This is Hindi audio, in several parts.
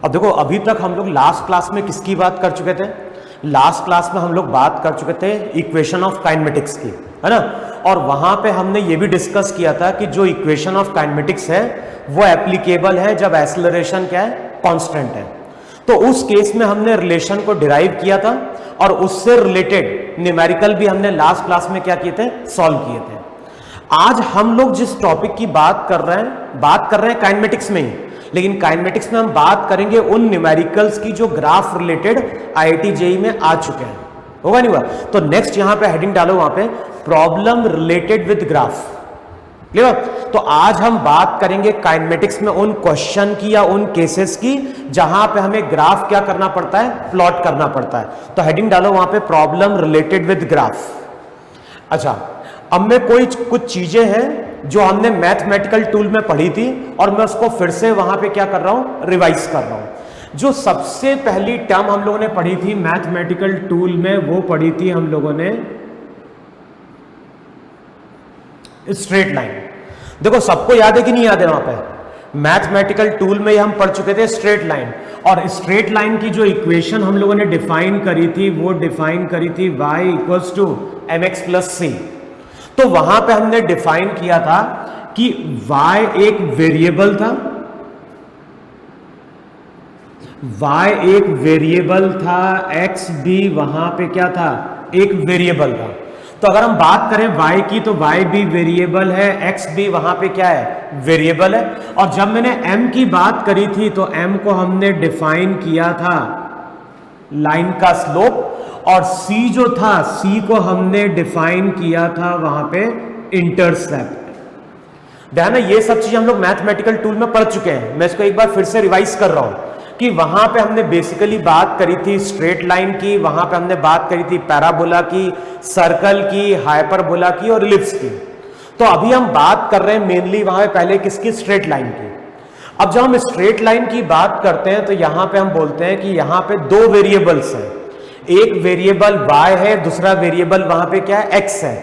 अब देखो, अभी तक हम लोग लास्ट क्लास में किसकी बात कर चुके थे? लास्ट क्लास में हम लोग बात कर चुके थे इक्वेशन ऑफ काइनेमेटिक्स की, है ना। और वहां पे हमने ये भी डिस्कस किया था कि जो इक्वेशन ऑफ काइनेमेटिक्स है वो एप्लीकेबल है जब एक्सेलरेशन क्या है, कांस्टेंट है। तो उस केस में हमने रिलेशन को डिराइव किया था और उससे रिलेटेड न्यूमेरिकल भी हमने लास्ट क्लास में क्या किए थे, सॉल्व किए थे। आज हम लोग जिस टॉपिक की बात कर रहे हैं काइनेमेटिक्स में ही, लेकिन काइनेमेटिक्स में हम बात करेंगे उन न्यूमेरिकल्स की जो ग्राफ रिलेटेड आईआईटी जेईई में आ चुके हैं। होगा नहीं हुआ? तो नेक्स्ट यहां पे हेडिंग डालो, वहां पे problem related with graph. Clear? तो आज हम बात करेंगे काइनेमेटिक्स में उन क्वेश्चन की या उन केसेस की जहां पे हमें ग्राफ क्या करना पड़ता है, प्लॉट करना पड़ता है। तो हेडिंग डालो वहां पे प्रॉब्लम रिलेटेड विद ग्राफ। अच्छा, अब में कुछ चीजें हैं जो हमने मैथमेटिकल टूल में पढ़ी थी और मैं उसको फिर से वहां पे क्या कर रहा हूं, रिवाइज कर रहा हूं। जो सबसे पहली टर्म हम लोगों ने पढ़ी थी मैथमेटिकल टूल में, वो पढ़ी थी हम लोगों ने स्ट्रेट लाइन। देखो, सबको याद है कि नहीं याद है? वहां पे मैथमेटिकल टूल में हम पढ़ चुके थे स्ट्रेट लाइन, और स्ट्रेट लाइन की जो इक्वेशन हम लोगों ने डिफाइन करी थी वो डिफाइन करी थी y equals to mx plus c. तो वहां पे हमने डिफाइन किया था कि y एक वेरिएबल था, y एक वेरिएबल था, x भी वहां पे क्या था, एक वेरिएबल था। तो अगर हम बात करें y की तो y भी वेरिएबल है, x भी वहां पे क्या है, वेरिएबल है। और जब मैंने m की बात करी थी तो m को हमने डिफाइन किया था लाइन का स्लोप, और c जो था c को हमने डिफाइन किया था वहां पे इंटरसेप्ट। ध्यान है, ये सब चीज हम लोग मैथमेटिकल टूल में पढ़ चुके हैं। मैं इसको एक बार फिर से रिवाइज कर रहा हूं कि वहां पे हमने बेसिकली बात करी थी स्ट्रेट लाइन की, वहां पे हमने बात करी थी पैराबोला की, सर्कल की, हाइपरबोला की और इलिप्स की। तो अभी हम बात कर रहे हैं मेनली वहां पे पहले किसकी, स्ट्रेट लाइन की। अब जब हम स्ट्रेट लाइन की बात करते हैं तो यहां पे हम बोलते हैं कि यहां पे दो वेरिएबल्स हैं, एक वेरिएबल y है, दूसरा वेरिएबल वहां पे क्या है, x है।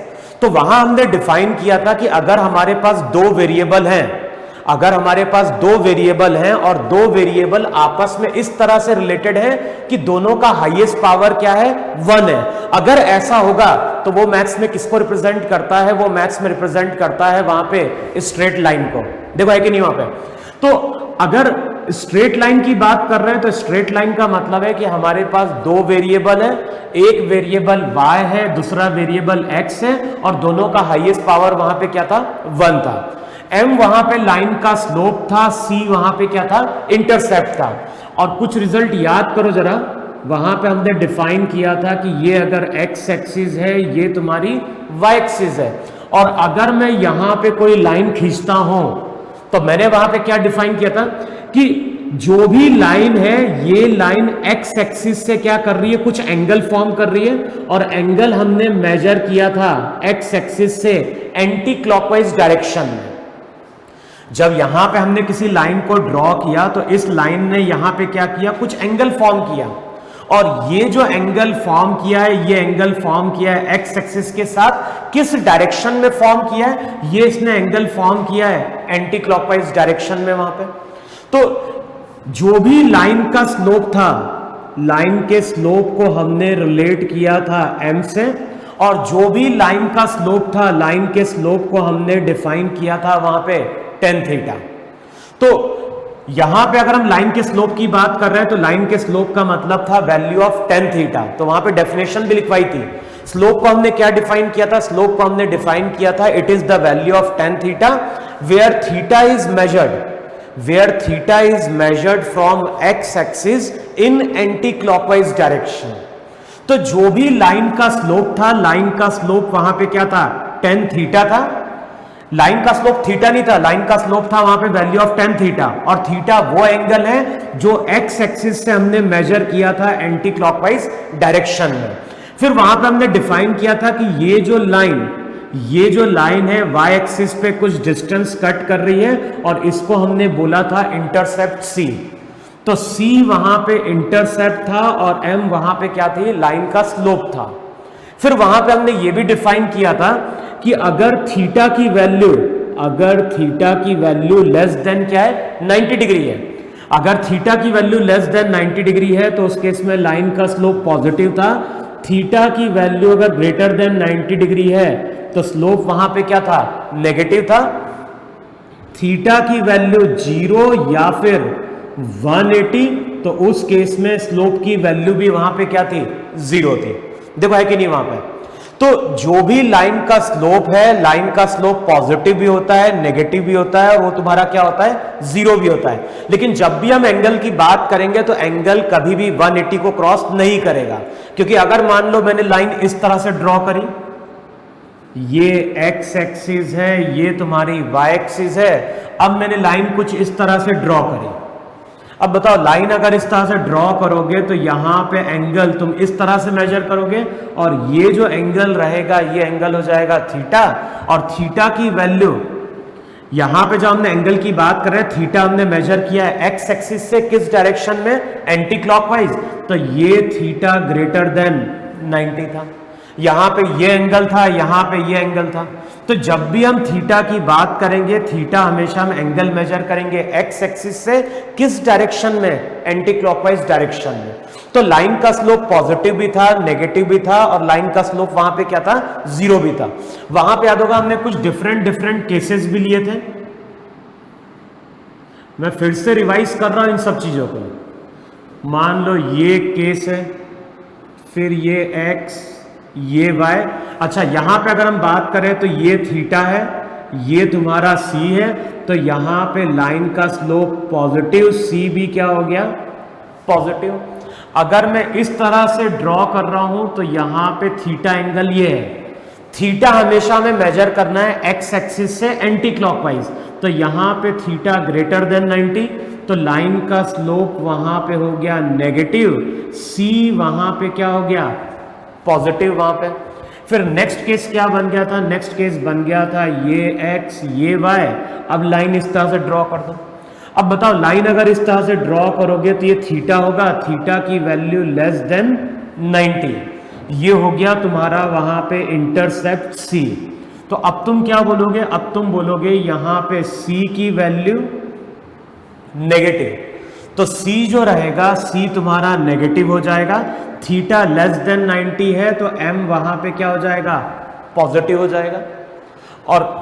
तो वहां हमने डिफाइन किया था कि अगर हमारे पास दो वेरिएबल हैं, अगर हमारे पास दो वेरिएबल हैं और दो वेरिएबल आपस में इस तरह से रिलेटेड है कि दोनों का हाईएस्ट पावर क्या है, 1 है, अगर ऐसा होगा तो वो मैथ्स में किसको रिप्रेजेंट करता है, वो मैथ्स में रिप्रेजेंट करता है वहां पे स्ट्रेट लाइन को। देखो है कि नहीं वहां पे? तो अगर स्ट्रेट लाइन की बात कर रहे हैं तो स्ट्रेट लाइन का मतलब है कि हमारे पास दो वेरिएबल है, एक वेरिएबल y है, दूसरा वेरिएबल x है, और दोनों का हाईएस्ट पावर वहां पे क्या था, 1 था। m वहां पे लाइन का स्लोप था, c वहां पे क्या था, इंटरसेप्ट था। और कुछ रिजल्ट याद करो जरा, वहां पे हमने डिफाइन किया था कि ये अगर x एक्सिस है, ये तुम्हारी y एक्सिस है, और अगर मैं यहां पे कोई लाइन खींचता हूं तो मैंने वहां पे क्या डिफाइन किया था कि जो भी लाइन है ये लाइन x एक्सिस से क्या कर रही है, कुछ एंगल फॉर्म कर रही है, और एंगल हमने मेजर किया था x एक्सिस से एंटी क्लॉकवाइज डायरेक्शन में। जब यहां पे हमने किसी लाइन को ड्रॉ किया तो इस लाइन ने यहां पे क्या किया, कुछ एंगल फॉर्म किया, और ये जो एंगल फॉर्म किया है, ये एंगल फॉर्म किया है एक्स एक्सिस के साथ, किस डायरेक्शन में फॉर्म किया है, ये इसने एंगल फॉर्म किया है एंटी क्लॉकवाइज डायरेक्शन में वहां पे। तो जो भी लाइन का स्लोप था, लाइन के स्लोप को हमने रिलेट किया था m से, और जो भी लाइन का स्लोप था, लाइन के स्लोप को हमने डिफाइन किया था वहां पे tan थीटा। तो यहां पे अगर हम लाइन के स्लोप की बात कर रहे हैं तो लाइन के स्लोप का मतलब था वैल्यू ऑफ tan थीटा। तो वहां पे डेफिनेशन भी लिखवाई थी। स्लोप को हमने क्या डिफाइन किया था, स्लोप को हमने डिफाइन किया था it is the value of tan theta where theta is measured from x axis in anti clockwise direction. तो जो भी लाइन का स्लोप था, लाइन का स्लोप वहां पे क्या था, tan थीटा था। लाइन का स्लोप थीटा नहीं था, लाइन का स्लोप था वहां पे वैल्यू ऑफ tan थीटा, और थीटा वो एंगल है जो x एक्सिस से हमने मेजर किया था एंटी क्लॉकवाइज डायरेक्शन में। फिर वहां पे हमने डिफाइन किया था कि ये जो लाइन है y एक्सिस पे कुछ डिस्टेंस कट कर रही है, और इसको हमने बोला था इंटरसेप्ट c। तो c वहां पे इंटरसेप्ट था और m वहां पे क्या थी, लाइन का स्लोप था। फिर वहां पे हमने ये भी डिफाइन किया था कि अगर थीटा की वैल्यू लेस देन क्या है, 90 डिग्री है, अगर थीटा की वैल्यू लेस देन 90 डिग्री है तो उस केस में लाइन का स्लोप पॉजिटिव था। थीटा की वैल्यू अगर ग्रेटर देन 90 डिग्री है तो स्लोप वहां पे क्या था, नेगेटिव था। थीटा की वैल्यू 0 या फिर 180 तो उस केस में स्लोप की वैल्यू भी वहां पे क्या थी, 0 थी। देखो है कि नहीं वहां पे। तो जो भी लाइन का स्लोप है, लाइन का स्लोप पॉजिटिव भी होता है, नेगेटिव भी होता है, वो तुम्हारा क्या होता है, 0 भी होता है। लेकिन जब भी हम एंगल की बात करेंगे तो एंगल कभी भी 180 को क्रॉस नहीं करेगा, क्योंकि अगर मान लो मैंने लाइन इस तरह से ड्रॉ करी, ये एक्स एक्सिस है, ये तुम्हारी वाई एक्सिस है, अब मैंने लाइन कुछ इस तरह से ड्रॉ करी। अब बताओ लाइन अगर इस तरह से ड्रॉ करोगे तो यहां पे एंगल तुम इस तरह से मेजर करोगे और ये जो एंगल रहेगा ये एंगल हो जाएगा थीटा, और थीटा की वैल्यू यहां पे जो हमने एंगल की बात कर रहे हैं, थीटा हमने मेजर किया है एक्स एक्सिस से किस डायरेक्शन में, एंटी क्लॉकवाइज, तो ये थीटा ग्रेटर देन 90 था। यहां पे ये एंगल था, यहां पे ये एंगल था। तो जब भी हम थीटा की बात करेंगे, थीटा हमेशा हम एंगल मेजर करेंगे एक्स एक्सिस से किस डायरेक्शन में, एंटी क्लॉकवाइज डायरेक्शन में। तो लाइन का स्लोप पॉजिटिव भी था, नेगेटिव भी था, और लाइन का स्लोप वहां पे क्या था, 0 भी था। वहां पे याद होगा हमने कुछ डिफरेंट केसेस भी लिए थे। मैं फिर से रिवाइज कर रहा हूं इन सब चीजों को। मान लो ये केस है, फिर ये एक्स, ये y। अच्छा यहां पे अगर हम बात करें तो ये थीटा है, ये तुम्हारा c है, तो यहां पे लाइन का स्लोप पॉजिटिव, c भी क्या हो गया, पॉजिटिव। अगर मैं इस तरह से ड्रॉ कर रहा हूं तो यहां पे थीटा एंगल ये है। थीटा हमेशा हमें मेजर करना है एक्स एक्सिस से एंटी क्लॉकवाइज, तो यहां पे थीटा ग्रेटर देन 90, तो लाइन का स्लोप वहां पे हो गया नेगेटिव, c वहां पे क्या हो गया, पॉजिटिव वहां पे। फिर नेक्स्ट केस क्या बन गया था, नेक्स्ट केस बन गया था ये x ये y। अब लाइन इस तरह से ड्रॉ कर दो। अब बताओ लाइन अगर इस तरह से ड्रॉ करोगे तो ये थीटा होगा, थीटा की वैल्यू लेस देन 90, ये हो गया तुम्हारा वहां पे इंटरसेप्ट c। तो अब तुम क्या बोलोगे, अब तुम बोलोगे यहां पे c की वैल्यू नेगेटिव, तो c जो रहेगा c तुम्हारा नेगेटिव हो जाएगा। थीटा लेस देन 90 है तो m वहां पे क्या हो जाएगा, पॉजिटिव हो जाएगा। और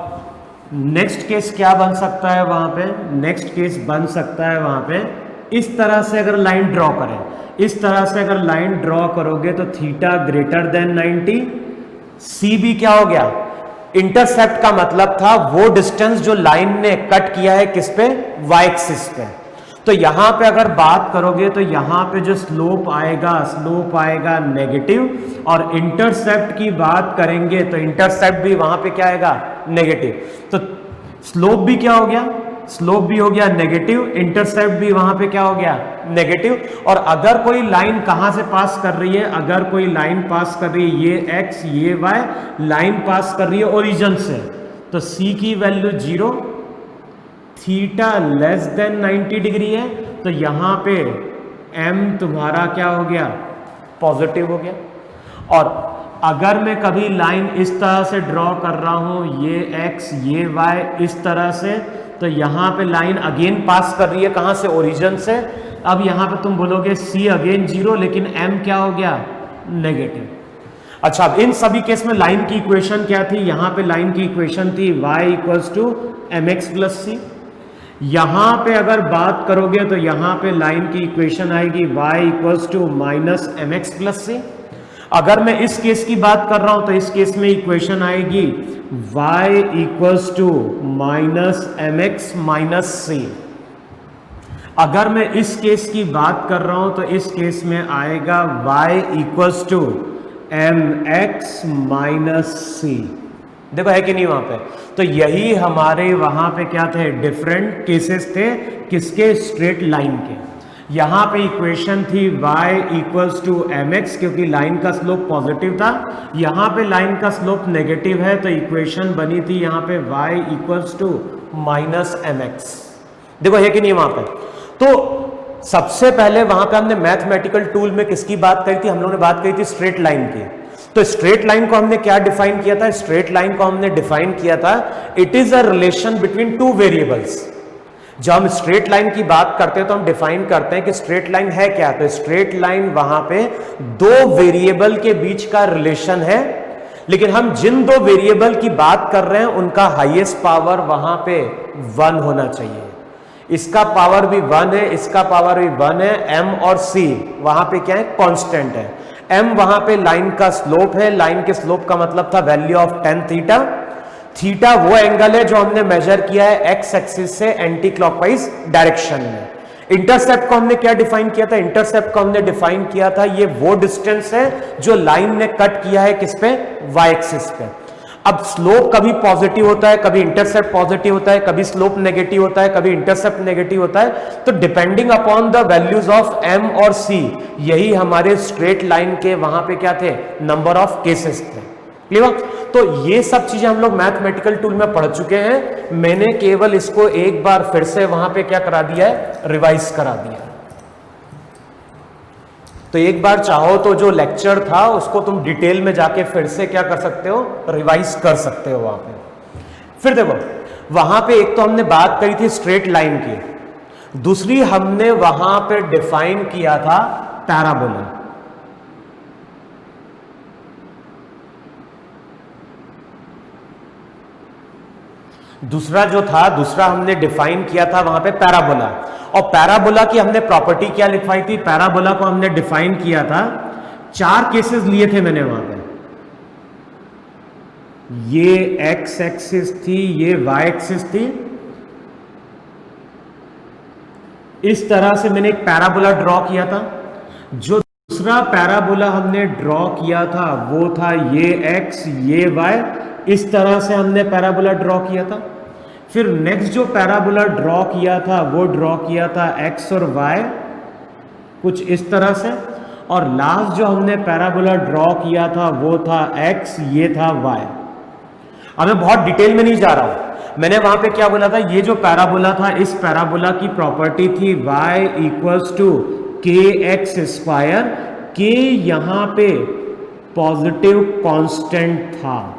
नेक्स्ट केस क्या बन सकता है वहां पे, नेक्स्ट केस बन सकता है वहां पे इस तरह से अगर लाइन ड्रॉ करें, इस तरह से अगर लाइन ड्रॉ करोगे तो थीटा ग्रेटर देन 90, c भी क्या हो गया, इंटरसेप्ट का मतलब था वो डिस्टेंस जो लाइन ने कट किया है किस पे, y एक्सिस पे। तो यहां पे अगर बात करोगे तो यहां पे जो स्लोप आएगा नेगेटिव, और इंटरसेप्ट की बात करेंगे तो इंटरसेप्ट भी वहां पे क्या आएगा, नेगेटिव। तो स्लोप भी क्या हो गया, स्लोप भी हो गया नेगेटिव, इंटरसेप्ट भी वहां पे क्या हो गया, नेगेटिव। और अगर कोई लाइन कहां से पास कर रही है, अगर कोई लाइन पास कर रही है, ये x ये y लाइन पास कर रही है ओरिजिन से, तो c की value 0, theta less than 90 degree है, तो यहां पे m तुम्हारा क्या हो गया, पॉजिटिव हो गया। और अगर मैं कभी लाइन इस तरह से ड्रॉ कर रहा हूं, ये x ये y इस तरह से, तो यहां पे लाइन अगेन पास कर रही है कहां से, ओरिजिन से। अब यहां पे तुम बोलोगे c अगेन 0, लेकिन m क्या हो गया, नेगेटिव। अच्छा अब इन सभी केस में लाइन की इक्वेशन क्या थी, यहां पे लाइन की इक्वेशन थी y equals to mx plus c। यहां पे अगर बात करोगे तो यहां पे लाइन की इक्वेशन आएगी y equals to minus mx plus c। अगर मैं इस केस की बात कर रहा हूं तो इस केस में इक्वेशन आएगी y equals to minus mx minus c। अगर मैं इस केस की बात कर रहा हूं तो इस केस में आएगा y equals to mx minus c। देखो है कि नहीं वहां पे। तो यही हमारे वहां पे क्या थे, डिफरेंट केसेस थे किसके, स्ट्रेट लाइन के। यहां पे इक्वेशन थी y इक्वल्स टू mx, क्योंकि लाइन का स्लोप पॉजिटिव था। यहां पे लाइन का स्लोप नेगेटिव है, तो इक्वेशन बनी थी यहां पे y equals to minus mx। देखो है कि नहीं वहां पे। तो सबसे पहले वहां पे हमने मैथमेटिकल टूल में किसकी बात करी थी, हम लोगों ने बात करी थी स्ट्रेट लाइन की। तो स्ट्रेट लाइन को हमने क्या डिफाइन किया था, स्ट्रेट लाइन को हमने डिफाइन किया था, it is a relation between two variables. जब हम स्ट्रेट लाइन की बात करते हैं तो हम डिफाइन करते हैं कि स्ट्रेट लाइन है क्या। तो स्ट्रेट लाइन वहां पे दो वेरिएबल के बीच का रिलेशन है, लेकिन हम जिन दो वेरिएबल की बात कर रहे हैं उनका हाईएस्ट पावर वहां पे 1 होना चाहिए। इसका पावर भी 1 है, इसका पावर भी 1 है। m और c वहां पे क्या है, कांस्टेंट है। m वहां पे लाइन का स्लोप है, लाइन के स्लोप का मतलब था value of tan theta. Theta वो एंगल है जो हमने मेजर किया है एक्स एक्सिस से एंटी क्लॉकवाइज डायरेक्शन में। इंटरसेप्ट को हमने क्या डिफाइन किया था, इंटरसेप्ट को हमने डिफाइन किया था ये वो डिस्टेंस है जो लाइन ने कट किया है किस पे, वाई एक्सिस पे। अब स्लोप कभी पॉजिटिव होता है, कभी इंटरसेप्ट पॉजिटिव होता है, कभी स्लोप नेगेटिव होता है, कभी इंटरसेप्ट नेगेटिव होता है। तो depending upon the values of m और c, यही हमारे स्ट्रेट लाइन के वहां पे क्या थे, नंबर ऑफ केसेस थे। क्लियर? तो ये सब चीजें हम लोग मैथमेटिकल टूल में पढ़ चुके हैं। मैंने केवल इसको एक बार फिर से वहां पे क्या करा दिया है, रिवाइज करा दिया। तो एक बार चाहो तो जो लेक्चर था उसको तुम डिटेल में जाके फिर से क्या कर सकते हो, रिवाइज कर सकते हो वहां पे। फिर देखो वहां पे एक तो हमने बात करी थी स्ट्रेट लाइन की, दूसरी हमने वहां पे डिफाइन किया था पैराबोला। दूसरा हमने डिफाइन किया था वहां पे पैराबोला। और पैराबोला की हमने प्रॉपर्टी क्या लिखवाई थी, पैराबोला को हमने डिफाइन किया था, 4 केसेस लिए थे मैंने वहां पे। ये एक्स एक्सिस थी, ये वाई एक्सिस थी। इस तरह से मैंने एक पैराबोला ड्रॉ किया था। जो दूसरा पैराबोला हमने ड्रॉ किया था वो था ये एक्स, ये वाई। इस तरह से हमने पैराबोला ड्रॉ किया था। फिर नेक्स्ट जो पैराबोला ड्रॉ किया था वो ड्रॉ किया था एक्स और वाई कुछ इस तरह से। और लास्ट जो हमने पैराबोला ड्रॉ किया था वो था एक्स, ये था वाई। अब मैं बहुत डिटेल में नहीं जा रहा हूं। मैंने वहां पे क्या बोला था, ये जो पैराबोला था, इस पैराबोला की प्रॉपर्टी थी y इक्वल्स टू के एक्स स्क्वायर। के यहां पे पॉजिटिव कांस्टेंट था।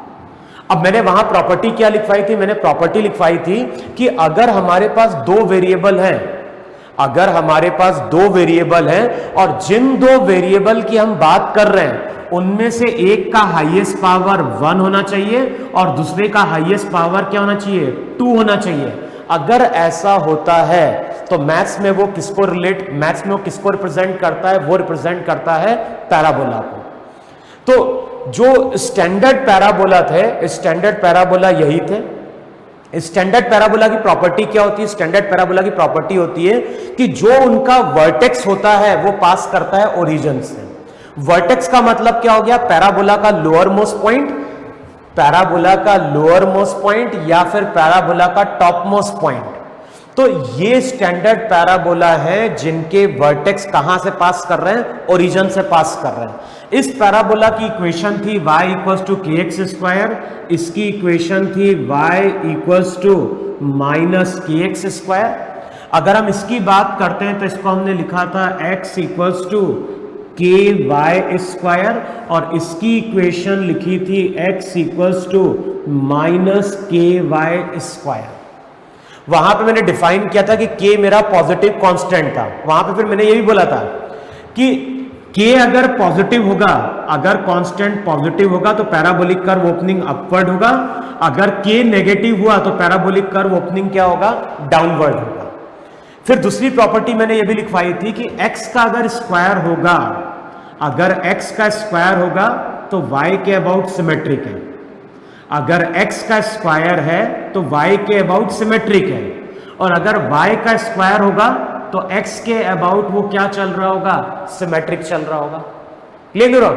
अब मैंने वहां प्रॉपर्टी क्या लिखवाई थी, मैंने प्रॉपर्टी लिखवाई थी कि अगर हमारे पास दो वेरिएबल हैं, और जिन दो वेरिएबल की हम बात कर रहे हैं उनमें से एक का हाईएस्ट पावर 1 होना चाहिए और दूसरे का हाईएस्ट पावर क्या होना चाहिए, 2 होना चाहिए। अगर ऐसा होता है तो मैथ्स में वो किसको रिप्रेजेंट करता है, वो रिप्रेजेंट करता है पैराबोला को। तो जो स्टैंडर्ड पैराबोला थे, स्टैंडर्ड पैराबोला यही थे। स्टैंडर्ड पैराबोला की प्रॉपर्टी क्या होती है, स्टैंडर्ड पैराबोला की प्रॉपर्टी होती है कि जो उनका वर्टेक्स होता है वो पास करता है ओरिजिन से। वर्टेक्स का मतलब क्या हो गया, पैराबोला का लोअर मोस्ट पॉइंट या फिर पैराबोला का टॉप मोस्ट पॉइंट। तो ये स्टैंडर्ड पैराबोला है जिनके वर्टेक्स कहां से पास कर रहे हैं, ओरिजिन से पास कर रहे हैं। इस पैराबोला की इक्वेशन थी y इक्वल्स टू के एक्स स्क्वायर, इसकी इक्वेशन थी y इक्वल्स टू माइनस के एक्स स्क्वायर। अगर हम इसकी बात करते हैं तो इसको हमने लिखा था x इक्वल्स टू के वाई स्क्वायर, और इसकी इक्वेशन लिखी थी x इक्वल्स टू माइनस के वाई स्क्वायर। वहां पे मैंने डिफाइन किया था कि k मेरा पॉजिटिव कांस्टेंट था। वहां पे फिर मैंने ये भी बोला था कि k अगर पॉजिटिव होगा, अगर कांस्टेंट पॉजिटिव होगा तो पैराबोलिक कर्व ओपनिंग अपवर्ड होगा, अगर k नेगेटिव हुआ तो पैराबोलिक कर्व ओपनिंग क्या होगा, डाउनवर्ड होगा। फिर दूसरी प्रॉपर्टी मैंने ये भी लिखवाई थी कि x का अगर स्क्वायर होगा, अगर x का स्क्वायर होगा तो y के अबाउट सिमेट्रिक है। अगर x का स्क्वायर है तो y के अबाउट सिमेट्रिक है, और अगर y का स्क्वायर होगा तो x के अबाउट वो क्या चल रहा होगा, सिमेट्रिक चल रहा होगा। क्लियर हो?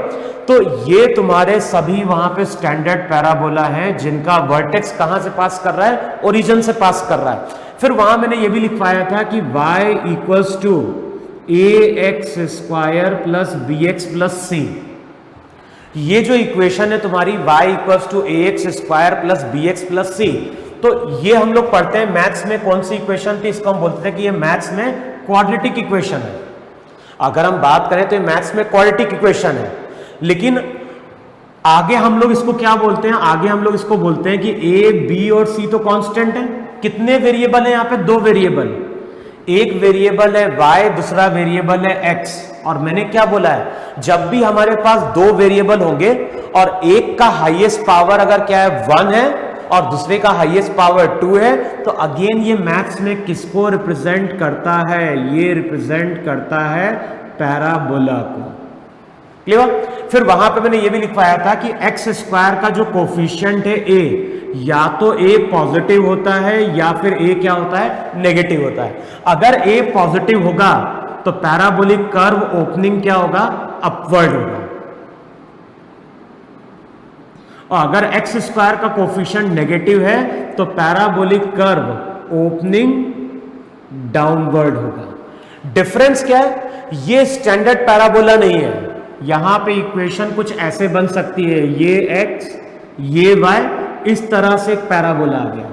तो ये तुम्हारे सभी वहां पे स्टैंडर्ड पैराबोला है जिनका वर्टेक्स कहां से पास कर रहा है, ओरिजिन से पास कर रहा है। फिर वहां मैंने ये भी लिखवाया था कि y equals to a x square plus b x plus c. ये जो इक्वेशन है तुम्हारी y equals to a x square plus b x plus c, तो ये हम लोग पढ़ते हैं मैथ्स में कौन सी इक्वेशन थी, इसको हम बोलते हैं कि ये मैथ्स में क्वाड्रेटिक इक्वेशन है। अगर हम बात करें तो ये मैथ्स में क्वाड्रेटिक इक्वेशन है, लेकिन आगे हम लोग इसको क्या बोलते हैं, आगे हम लोग इसको बोलते हैं कि ए बी और सी तो कांस्टेंट है, कितने वेरिएबल है यहाँ पे? दो वेरिएबल, एक वेरिएबल है y, दूसरा वेरिएबल है x। और मैंने क्या बोला है, जब भी हमारे पास दो वेरिएबल होंगे और एक का हाईएस्ट पावर अगर क्या है 1 है और दूसरे का हाईएस्ट पावर 2 है, तो अगेन ये मैथ्स में किसको रिप्रेजेंट करता है? ये रिप्रेजेंट करता है पैराबोला को। क्लियर? फिर वहां पे मैंने ये भी लिखवाया था कि एक्स स्क्वायर का जो कोफिशिएंट है a, या तो a पॉजिटिव होता है या फिर a क्या होता है? नेगेटिव होता है। अगर a पॉजिटिव होगा तो पैराबोलिक कर्व ओपनिंग क्या होगा? अपवर्ड होगा। और अगर एक्स स्क्वायर का कोफिशिएंट नेगेटिव है तो पैराबोलिक कर्व ओपनिंग डाउनवर्ड होगा। डिफरेंस क्या है? ये स्टैंडर्ड पैराबोला नहीं है। यहां पे इक्वेशन कुछ ऐसे बन सकती है, ये x ये y, इस तरह से एक पैराबोला आ गया।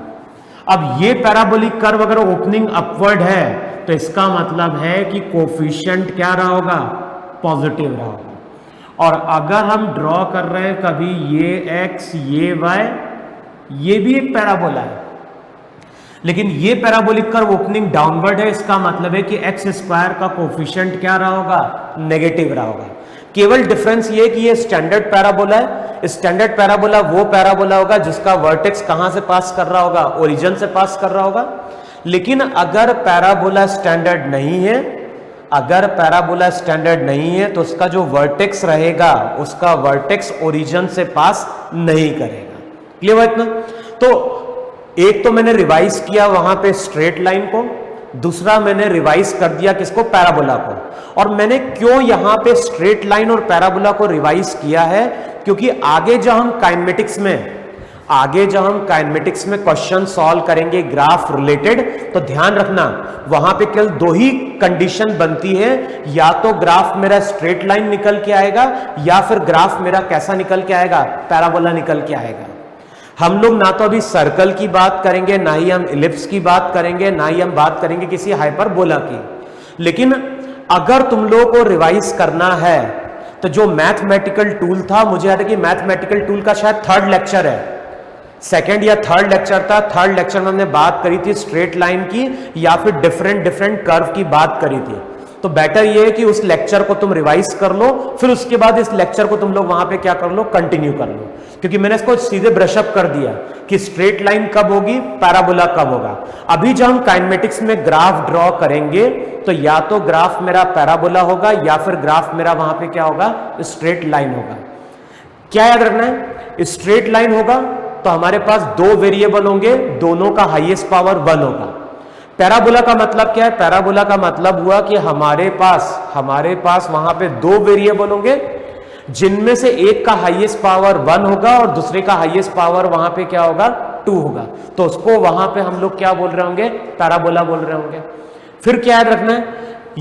अब ये पैराबोलिक कर्व अगर ओपनिंग अपवर्ड है तो इसका मतलब है कि कोफिशिएंट क्या रहा होगा? पॉजिटिव रहा होगा। और अगर हम ड्रॉ कर रहे हैं कभी ये x ये y, ये भी एक पैराबोला है, लेकिन ये पैराबोलिक कर्व ओपनिंग डाउनवर्ड है, इसका मतलब है कि एक्स स्क्वायर का कोफिशिएंट क्या रहा होगा? नेगेटिव रहा होगा। केवल डिफरेंस ये कि ये स्टैंडर्ड पैराबोला है। स्टैंडर्ड पैराबोला वो पैराबोला होगा जिसका वर्टेक्स कहां से पास कर रहा होगा? ओरिजिन से पास कर रहा होगा। लेकिन अगर पैराबोला स्टैंडर्ड नहीं है, अगर पैराबोला स्टैंडर्ड नहीं है तो उसका जो वर्टेक्स रहेगा उसका वर्टेक्स ओरिजिन से पास नहीं करेगा। क्लियर है इतना? तो एक तो मैंने रिवाइज किया वहां पे स्ट्रेट लाइन को, दूसरा मैंने रिवाइज कर दिया किसको? पैराबोला को। और मैंने क्यों यहां पे स्ट्रेट लाइन और पैराबोला को रिवाइज किया है? क्योंकि आगे जब हम काइनेमेटिक्स में क्वेश्चन सॉल्व करेंगे ग्राफ रिलेटेड, तो ध्यान रखना वहां पे केवल दो ही कंडीशन बनती है, या तो ग्राफ मेरा स्ट्रेट लाइन निकल के आएगा या फिर ग्राफ मेरा कैसा निकल के आएगा? पैराबोला निकल के आएगा। हम लोग ना तो अभी सर्कल की बात करेंगे, ना ही हम इलिप्स की बात करेंगे, ना ही हम बात करेंगे किसी हाइपरबोला की। लेकिन अगर तुम लोगों को रिवाइज करना है तो जो मैथमेटिकल टूल था, मुझे याद है कि मैथमेटिकल टूल का शायद थर्ड लेक्चर है, सेकंड या थर्ड लेक्चर था। थर्ड लेक्चर में हमने बात करी थी स्ट्रेट लाइन की या फिर डिफरेंट कर्व की बात करी थी। तो बेटर ये है कि उस लेक्चर को तुम रिवाइज कर लो, फिर उसके बाद इस लेक्चर को तुम लोग वहां पे क्या कर लो? कंटिन्यू कर लो। क्योंकि मैंने इसको सीधे ब्रशअप कर दिया कि स्ट्रेट लाइन कब होगी, पैराबोला कब होगा। अभी जब हम काइनेमेटिक्स में ग्राफ ड्रॉ करेंगे तो या तो ग्राफ मेरा पैराबोला होगा या फिर ग्राफ मेरा वहां पे क्या होगा? स्ट्रेट लाइन होगा। क्या याद रखना है? स्ट्रेट लाइन होगा तो हमारे पास दो वेरिएबल होंगे, दोनों का हाईएस्ट पावर 1 होगा। पैराबोला का मतलब क्या है? पैराबोला का मतलब हुआ कि हमारे पास वहां पे दो वेरिएबल होंगे जिनमें से एक का हाईएस्ट पावर 1 होगा और दूसरे का हाईएस्ट पावर वहां पे क्या होगा? 2 होगा। तो उसको वहां पे हम लोग क्या बोल रहे होंगे? पैराबोला बोल रहे होंगे। फिर क्या याद रखना है?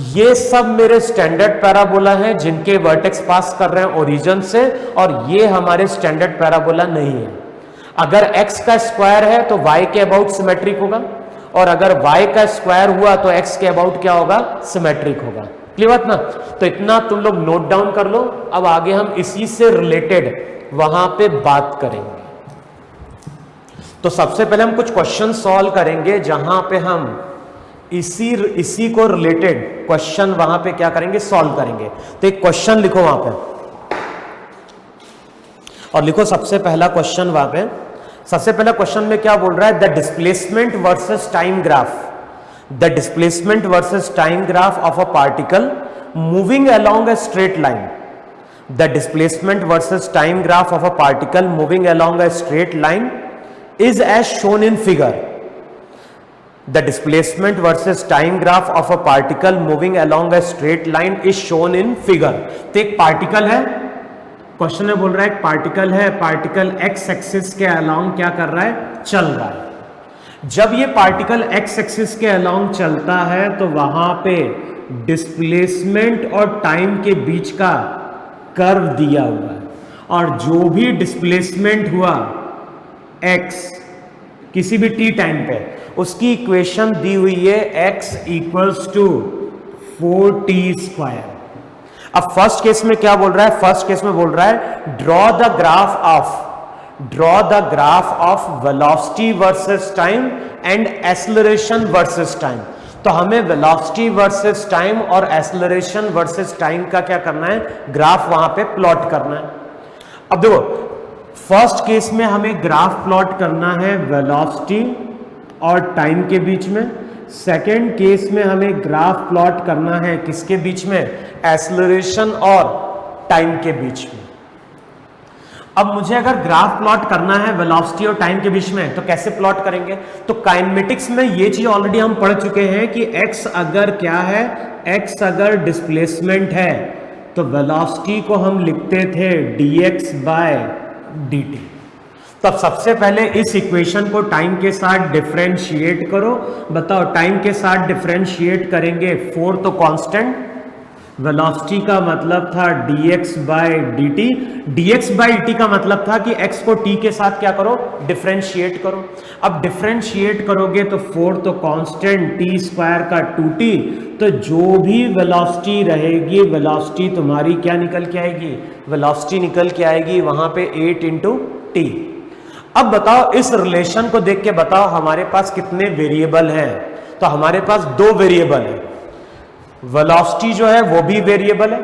ये सब मेरे स्टैंडर्ड पैराबोला हैं जिनके वर्टेक्स पास कर रहे हैं ओरिजिन से, और ये हमारे स्टैंडर्ड पैराबोला नहीं है। अगर x का स्क्वायर है तो y के अबाउट सिमेट्रिक होगा, और अगर y का स्क्वायर हुआ तो x के अबाउट क्या होगा? सिमेट्रिक होगा। क्लियर बात ना? तो इतना तुम लोग नोट डाउन कर लो। अब आगे हम इसी से रिलेटेड वहां पे बात करेंगे। तो सबसे पहले हम कुछ क्वेश्चन सॉल्व करेंगे जहां पे हम इसी को रिलेटेड क्वेश्चन वहां पे क्या करेंगे? सॉल्व करेंगे। तो एक क्वेश्चन लिखो वहां पे, और लिखो सबसे पहला क्वेश्चन वहां पे। सबसे पहला क्वेश्चन में क्या बोल रहा है? The displacement versus time graph, the displacement versus time graph of a particle moving along a straight line, the displacement versus time graph of a particle moving along a straight line is as shown in figure. The displacement versus time graph of a particle moving along a straight line is shown in figure. तो एक पार्टिकल है, क्वेश्चन में बोल रहा है एक पार्टिकल है, पार्टिकल एक्स एक्सिस के अलोंग क्या कर रहा है? चल रहा है। जब ये पार्टिकल एक्स एक्सिस के अलोंग चलता है तो वहां पे डिस्प्लेसमेंट और टाइम के बीच का कर्व दिया हुआ है, और जो भी डिस्प्लेसमेंट हुआ x किसी भी t टाइम पे, उसकी इक्वेशन दी हुई है x इक्वल्स टू 4t²। अब फर्स्ट केस में क्या बोल रहा है? फर्स्ट केस में बोल रहा है draw the graph of draw the graph of velocity versus time and acceleration versus time. तो हमें वेलोसिटी वर्सेस टाइम और एक्सेलरेशन वर्सेस टाइम का क्या करना है, ग्राफ वहां पे प्लॉट करना है। अब देखो फर्स्ट केस में हमें ग्राफ प्लॉट करना है वेलोसिटी और टाइम के बीच में, सेकेंड केस में हमें ग्राफ प्लॉट करना है किसके बीच में, एक्सेलरेशन और टाइम के बीच में। अब मुझे अगर ग्राफ प्लॉट करना है वेलोसिटी और टाइम के बीच में तो कैसे प्लॉट करेंगे, तो काइनेमेटिक्स में ये चीज ऑलरेडी हम पढ़ चुके हैं कि x अगर क्या है, x अगर डिस्प्लेसमेंट है तो वेलोसिटी को हम लिखते थे dx बाय dt। तब सबसे पहले इस इक्वेशन को टाइम के साथ डिफरेंशिएट करो। बताओ टाइम के साथ डिफरेंशिएट करेंगे 4 तो कांस्टेंट, वेलोसिटी का मतलब था dx bye dt, dx bye dt का मतलब था कि x को t के साथ क्या करो, डिफरेंशिएट करो। अब डिफरेंशिएट करोगे तो 4 तो कांस्टेंट, t स्क्वायर का 2t, तो जो भी वेलोसिटी रहेगी वेलोसिटी तुम्हारी क्या निकल के आएगी, वेलोसिटी निकल के आएगी वहां पे 8 इंटू टी। अब बताओ इस रिलेशन को देख के बताओ हमारे पास कितने वेरिएबल हैं, तो हमारे पास 2 वेरिएबल है, वेलोसिटी जो है वो भी वेरिएबल है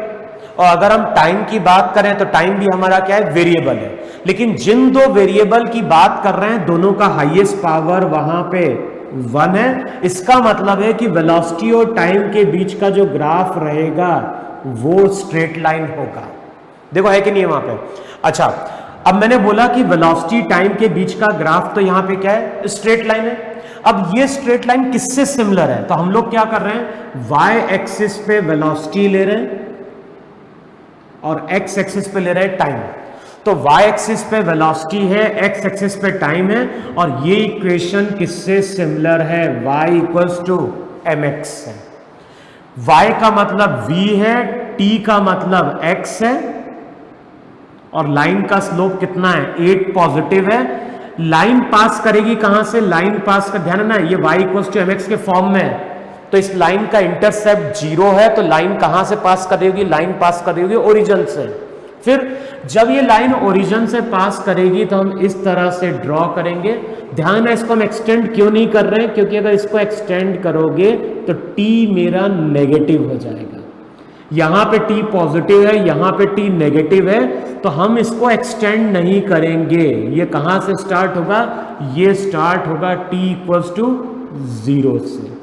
और अगर हम टाइम की बात करें तो टाइम भी हमारा क्या है, वेरिएबल है। लेकिन जिन 2 वेरिएबल की बात कर रहे हैं दोनों का हाईएस्ट पावर वहां पे 1 है। इसका मतलब है कि वेलोसिटी और टाइम के बीच का जो ग्राफ रहेगा वो स्ट्रेट लाइन होगा। देखो है कि नहीं है वहां पे। अच्छा अब मैंने बोला कि वेलोसिटी टाइम के बीच का ग्राफ तो यहां पे क्या है, स्ट्रेट लाइन है। अब ये स्ट्रेट लाइन किससे सिमिलर है, तो हम लोग क्या कर रहे हैं, वाई एक्सिस पे वेलोसिटी ले रहे हैं और एक्स एक्सिस पे ले रहे हैं टाइम। तो वाई एक्सिस पे वेलोसिटी है, एक्स एक्सिस पे टाइम है और ये इक्वेशन किससे सिमिलर है, y इक्वल्स टू mx है। y का मतलब v है, t का मतलब x है और लाइन का स्लोप कितना है, 8 पॉजिटिव है। लाइन पास करेगी कहां से, लाइन पास का ध्यान है ना, ये y इक्वल्स टू mx के फॉर्म में है, तो इस लाइन का इंटरसेप्ट 0 है, तो लाइन कहां से पास करेगी, लाइन पास करेगी ओरिजिन से। फिर जब ये लाइन ओरिजिन से पास करेगी तो हम इस तरह से ड्रॉ करेंगे। ध्यान है इसको हम एक्सटेंड क्यों नहीं कर रहे हैं, क्योंकि अगर इसको एक्सटेंड करोगे तो t मेरा नेगेटिव हो जाएगा, यहां पे t पॉजिटिव है, यहां पे t नेगेटिव है, तो हम इसको एक्सटेंड नहीं करेंगे। ये कहां से स्टार्ट होगा, ये स्टार्ट होगा t इक्वल्स टू 0 से।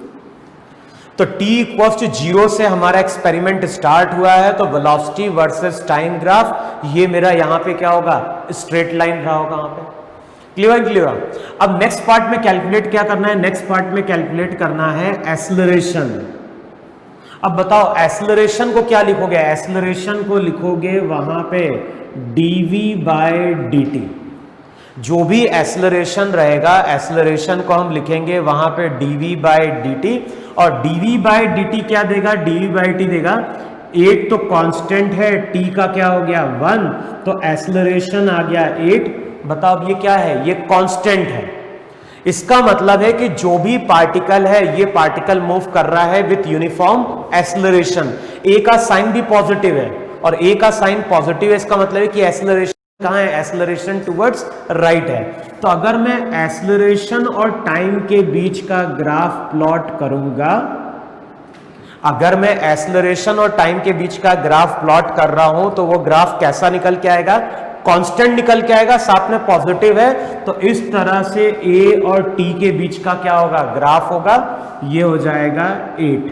तो t इक्वल्स टू 0 से हमारा एक्सपेरिमेंट स्टार्ट हुआ है, तो वेलोसिटी वर्सेस टाइम ग्राफ ये मेरा यहां पे क्या होगा, स्ट्रेट लाइन रहा होगा वहां पे। Clear clear. अब नेक्स्ट पार्ट में कैलकुलेट क्या करना है, नेक्स्ट पार्ट में कैलकुलेट करना है एक्सेलरेशन। अब बताओ एक्सेलरेशन को क्या लिखोगे, एक्सेलरेशन को लिखोगे वहां पे dv बाय dt। जो भी एक्सेलरेशन रहेगा एक्सेलरेशन को हम लिखेंगे वहां पे dv बाय dt और dv बाय dt क्या देगा, dv बाय dt देगा 8 तो कांस्टेंट है, t का क्या हो गया 1, तो एक्सेलरेशन आ गया 8। बताओ अब ये क्या है, ये कांस्टेंट है। इसका मतलब है कि जो भी पार्टिकल है ये पार्टिकल मूव कर रहा है विथ यूनिफॉर्म एक्सेलरेशन। ए का साइन भी पॉजिटिव है और ए का साइन पॉजिटिव है, इसका मतलब है कि एक्सेलरेशन कहां है, एक्सेलरेशन टुवर्ड्स राइट है। तो अगर मैं एक्सेलरेशन और टाइम के बीच का ग्राफ प्लॉट करूंगा, अगर मैं एक्सेलरेशन और टाइम के बीच का ग्राफ प्लॉट कर रहा हूं तो वो ग्राफ कैसा निकल के आएगा, कांस्टेंट निकल के आएगा, साथ में पॉजिटिव है। तो इस तरह से a और t के बीच का क्या होगा, ग्राफ होगा, ये हो जाएगा 8।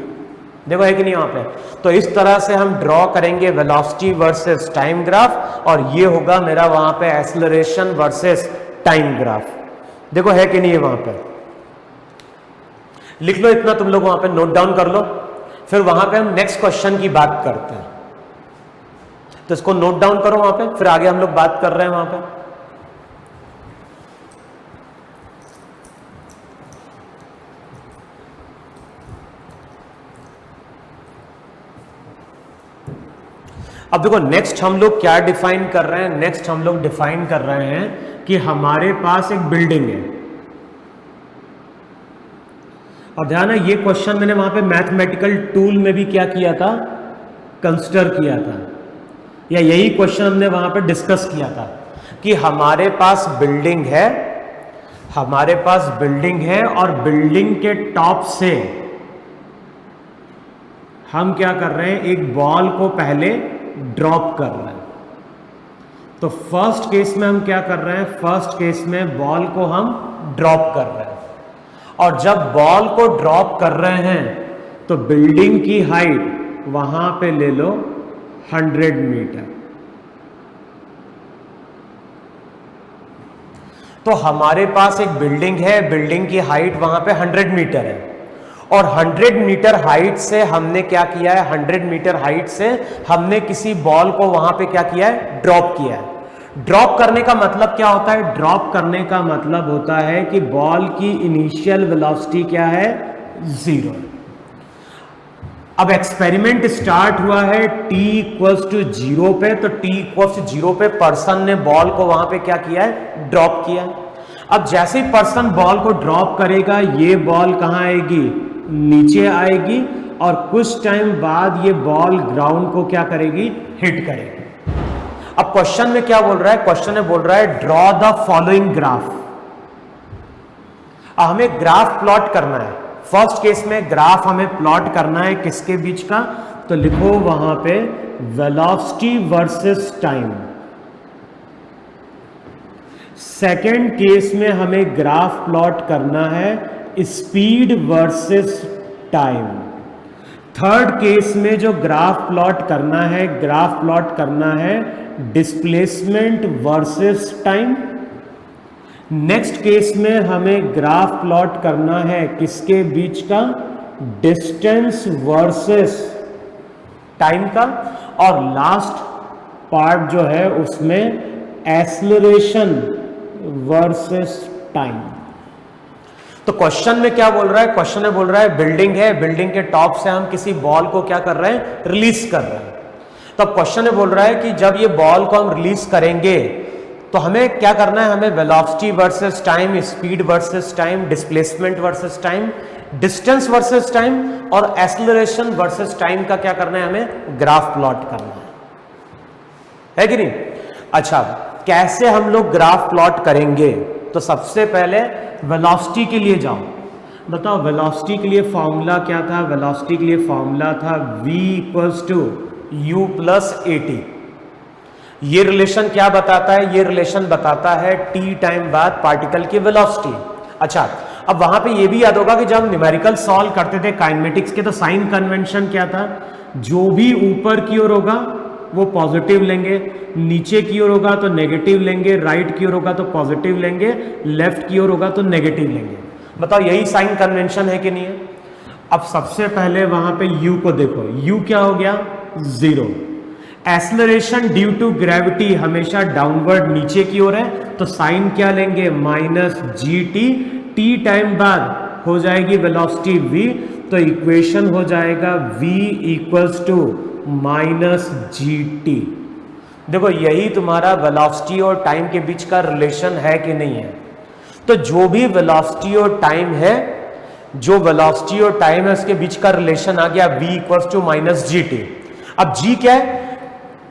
देखो है कि नहीं वहां पे। तो इस तरह से हम ड्रॉ करेंगे वेलोसिटी वर्सेस टाइम ग्राफ और ये होगा मेरा वहां पे एक्सेलरेशन वर्सेस टाइम ग्राफ। देखो है कि नहीं है वहां पे। लिख लो इतना, तुम लोग वहां पे नोट डाउन कर लो, फिर वहां पे हम नेक्स्ट क्वेश्चन की बात करते हैं। तो इसको नोट डाउन करो वहां पे, फिर आगे हम लोग बात कर रहे हैं वहां पे। अब देखो नेक्स्ट हम लोग क्या डिफाइन कर रहे हैं, नेक्स्ट हम लोग डिफाइन कर रहे हैं कि हमारे पास एक बिल्डिंग है और ध्यान है ये क्वेश्चन मैंने वहां पे मैथमेटिकल टूल में भी क्या किया था, कंसिडर किया था, या यही क्वेश्चन हमने वहां पे डिस्कस किया था। कि हमारे पास बिल्डिंग है, हमारे पास बिल्डिंग है और बिल्डिंग के टॉप से हम क्या कर रहे हैं, एक बॉल को पहले ड्रॉप कर रहे हैं। तो फर्स्ट केस में हम क्या कर रहे हैं, फर्स्ट केस में बॉल को हम ड्रॉप कर रहे हैं, और जब बॉल को ड्रॉप कर रहे हैं तो बिल्डिंग की हाइट वहां पे ले लो 100 मीटर। तो हमारे पास एक बिल्डिंग है, बिल्डिंग की हाइट वहां पे 100 मीटर है, और 100 मीटर हाइट से हमने क्या किया है, 100 मीटर हाइट से हमने किसी बॉल को वहां पे क्या किया है, ड्रॉप किया है। ड्रॉप करने का मतलब क्या होता है, ड्रॉप करने का मतलब होता है कि बॉल की इनिशियल वेलोसिटी क्या है, 0। अब एक्सपेरिमेंट स्टार्ट हुआ है t = 0 पे, तो t = 0 पे पर्सन ने बॉल को वहां पे क्या किया है, ड्रॉप किया। अब जैसे ही पर्सन बॉल को ड्रॉप करेगा, ये बॉल कहां आएगी, नीचे आएगी, और कुछ टाइम बाद ये बॉल ग्राउंड को क्या करेगी, हिट करेगी। अब क्वेश्चन में क्या बोल रहा है, क्वेश्चन में बोल रहा है ड्रॉ द फॉलोइंग ग्राफ। हमें ग्राफ प्लॉट करना है। फर्स्ट केस में ग्राफ हमें प्लॉट करना है किसके बीच का, तो लिखो वहां पे velocity versus time. Second case में हमें ग्राफ प्लॉट करना है speed versus time. Third case में जो ग्राफ प्लॉट करना है, ग्राफ प्लॉट करना है displacement versus time. Next case में हमें ग्राफ प्लॉट करना है किसके बीच का, डिस्टेंस वर्सेस टाइम का। और लास्ट पार्ट जो है उसमें एक्सेलरेशन वर्सेस टाइम। तो क्वेश्चन में क्या बोल रहा है, क्वेश्चन में बोल रहा है बिल्डिंग है, बिल्डिंग के टॉप से हम किसी बॉल को क्या कर रहे हैं, रिलीज कर रहे हैं। तो क्वेश्चन में बोल रहा है कि जब ये बॉल को हम रिलीज करेंगे तो हमें क्या करना है, हमें velocity versus time, speed versus time, displacement versus time, distance versus time और एक्सेलरेशन वर्सेस टाइम का क्या करना है, हमें ग्राफ प्लॉट करना है कि नहीं। अच्छा, कैसे हम लोग ग्राफ प्लॉट करेंगे, तो सबसे पहले वेलोसिटी के लिए जाओ, बताओ वेलोसिटी के लिए फॉर्मूला क्या था, वेलोसिटी के लिए फॉर्मूला था v = u + at। ये रिलेशन क्या बताता है, ये रिलेशन बताता है t टाइम बाद पार्टिकल की वेलोसिटी। अच्छा, अब वहां पे ये भी याद होगा कि जब हम न्यूमेरिकल सॉल्व करते थे काइनेमेटिक्स के, तो साइन कन्वेंशन क्या था, जो भी ऊपर की ओर होगा वो पॉजिटिव लेंगे, नीचे की ओर होगा तो नेगेटिव लेंगे, राइट की ओर होगा तो पॉजिटिव लेंगे, लेफ्ट की ओर होगा तो नेगेटिव लेंगे। बताओ यही साइन कन्वेंशन है कि नहीं है। अब सबसे पहले वहां पे u को देखो, u क्या हो गया, 0। एक्सेलरेशन ड्यू टू ग्रेविटी हमेशा डाउनवर्ड नीचे की ओर है, तो साइन क्या लेंगे, -gt। t टाइम बाद हो जाएगी वेलोसिटी v, तो इक्वेशन हो जाएगा v = -gt। देखो यही तुम्हारा वेलोसिटी और टाइम के बीच का रिलेशन है कि नहीं है। तो जो भी वेलोसिटी और टाइम है, जो वेलोसिटी और टाइम है उसके बीच का रिलेशन आ गया v = -gt। अब g क्या है,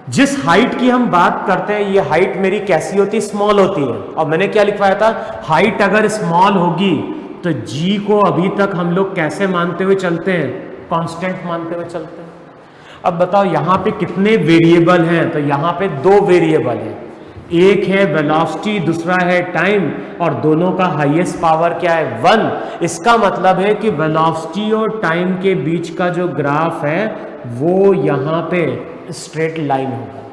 जिस हाइट की हम बात करते हैं, ये हाइट मेरी कैसी होती है, स्मॉल होती है। और मैंने क्या लिखवाया था, हाइट अगर स्मॉल होगी तो g को अभी तक हम लोग कैसे मानते हुए चलते हैं, कांस्टेंट मानते हुए चलते हैं। अब बताओ यहाँ पे कितने वेरिएबल हैं, तो यहाँ पे 2 वेरिएबल हैं, एक है वेलोसिटी, दूसरा है टाइम, और दोनों का हाईएस्ट पावर क्या है, 1। इसका मतलब है कि वेलोसिटी और टाइम के बीच का जो ग्राफ है वो यहाँ पे स्ट्रेट लाइन होगा।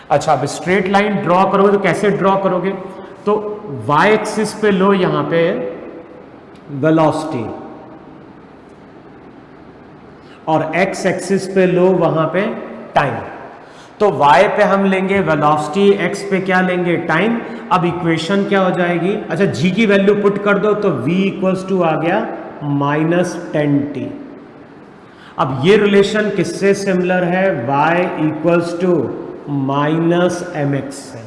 अच्छा, अब स्ट्रेट लाइन ड्रॉ करोगे तो कैसे ड्रॉ करोगे, तो y एक्सिस पे लो यहाँ पे वेलोसिटी, और x एक्सिस पे लो वहां पे टाइम। तो y पे हम लेंगे वेलोसिटी, x पे क्या लेंगे, टाइम। अब इक्वेशन क्या हो जाएगी, अच्छा g की वैल्यू पुट कर दो, तो v = आ गया -10t। अब ये रिलेशन किससे सिमिलर है, y = -mx है।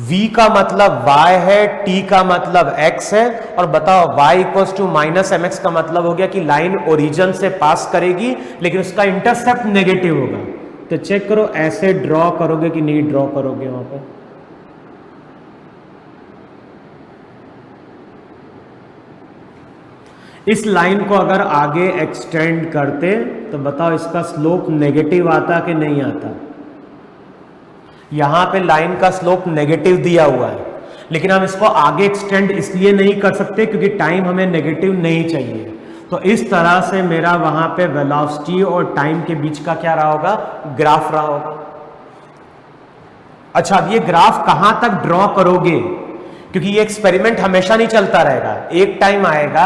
v का मतलब y है, t का मतलब x है, और बताओ y = -mx का मतलब हो गया कि लाइन ओरिजिन से पास करेगी लेकिन उसका इंटरसेप्ट नेगेटिव होगा। तो चेक करो ऐसे ड्रॉ करोगे कि नहीं ड्रॉ करोगे वहां पर, इस लाइन को अगर आगे एक्सटेंड करते तो बताओ इसका स्लोप नेगेटिव आता कि नहीं आता? यहां पे लाइन का स्लोप नेगेटिव दिया हुआ है, लेकिन हम इसको आगे एक्सटेंड इसलिए नहीं कर सकते क्योंकि टाइम हमें नेगेटिव नहीं चाहिए। तो इस तरह से मेरा वहां पे वेलोसिटी और टाइम के बीच का क्या रहा होगा? ग्राफ रहा होगा। अच्छा, अब ये ग्राफ कहां तक ड्रॉ करोगे? क्योंकि ये एक्सपेरिमेंट हमेशा नहीं चलता रहेगा। एक टाइम आएगा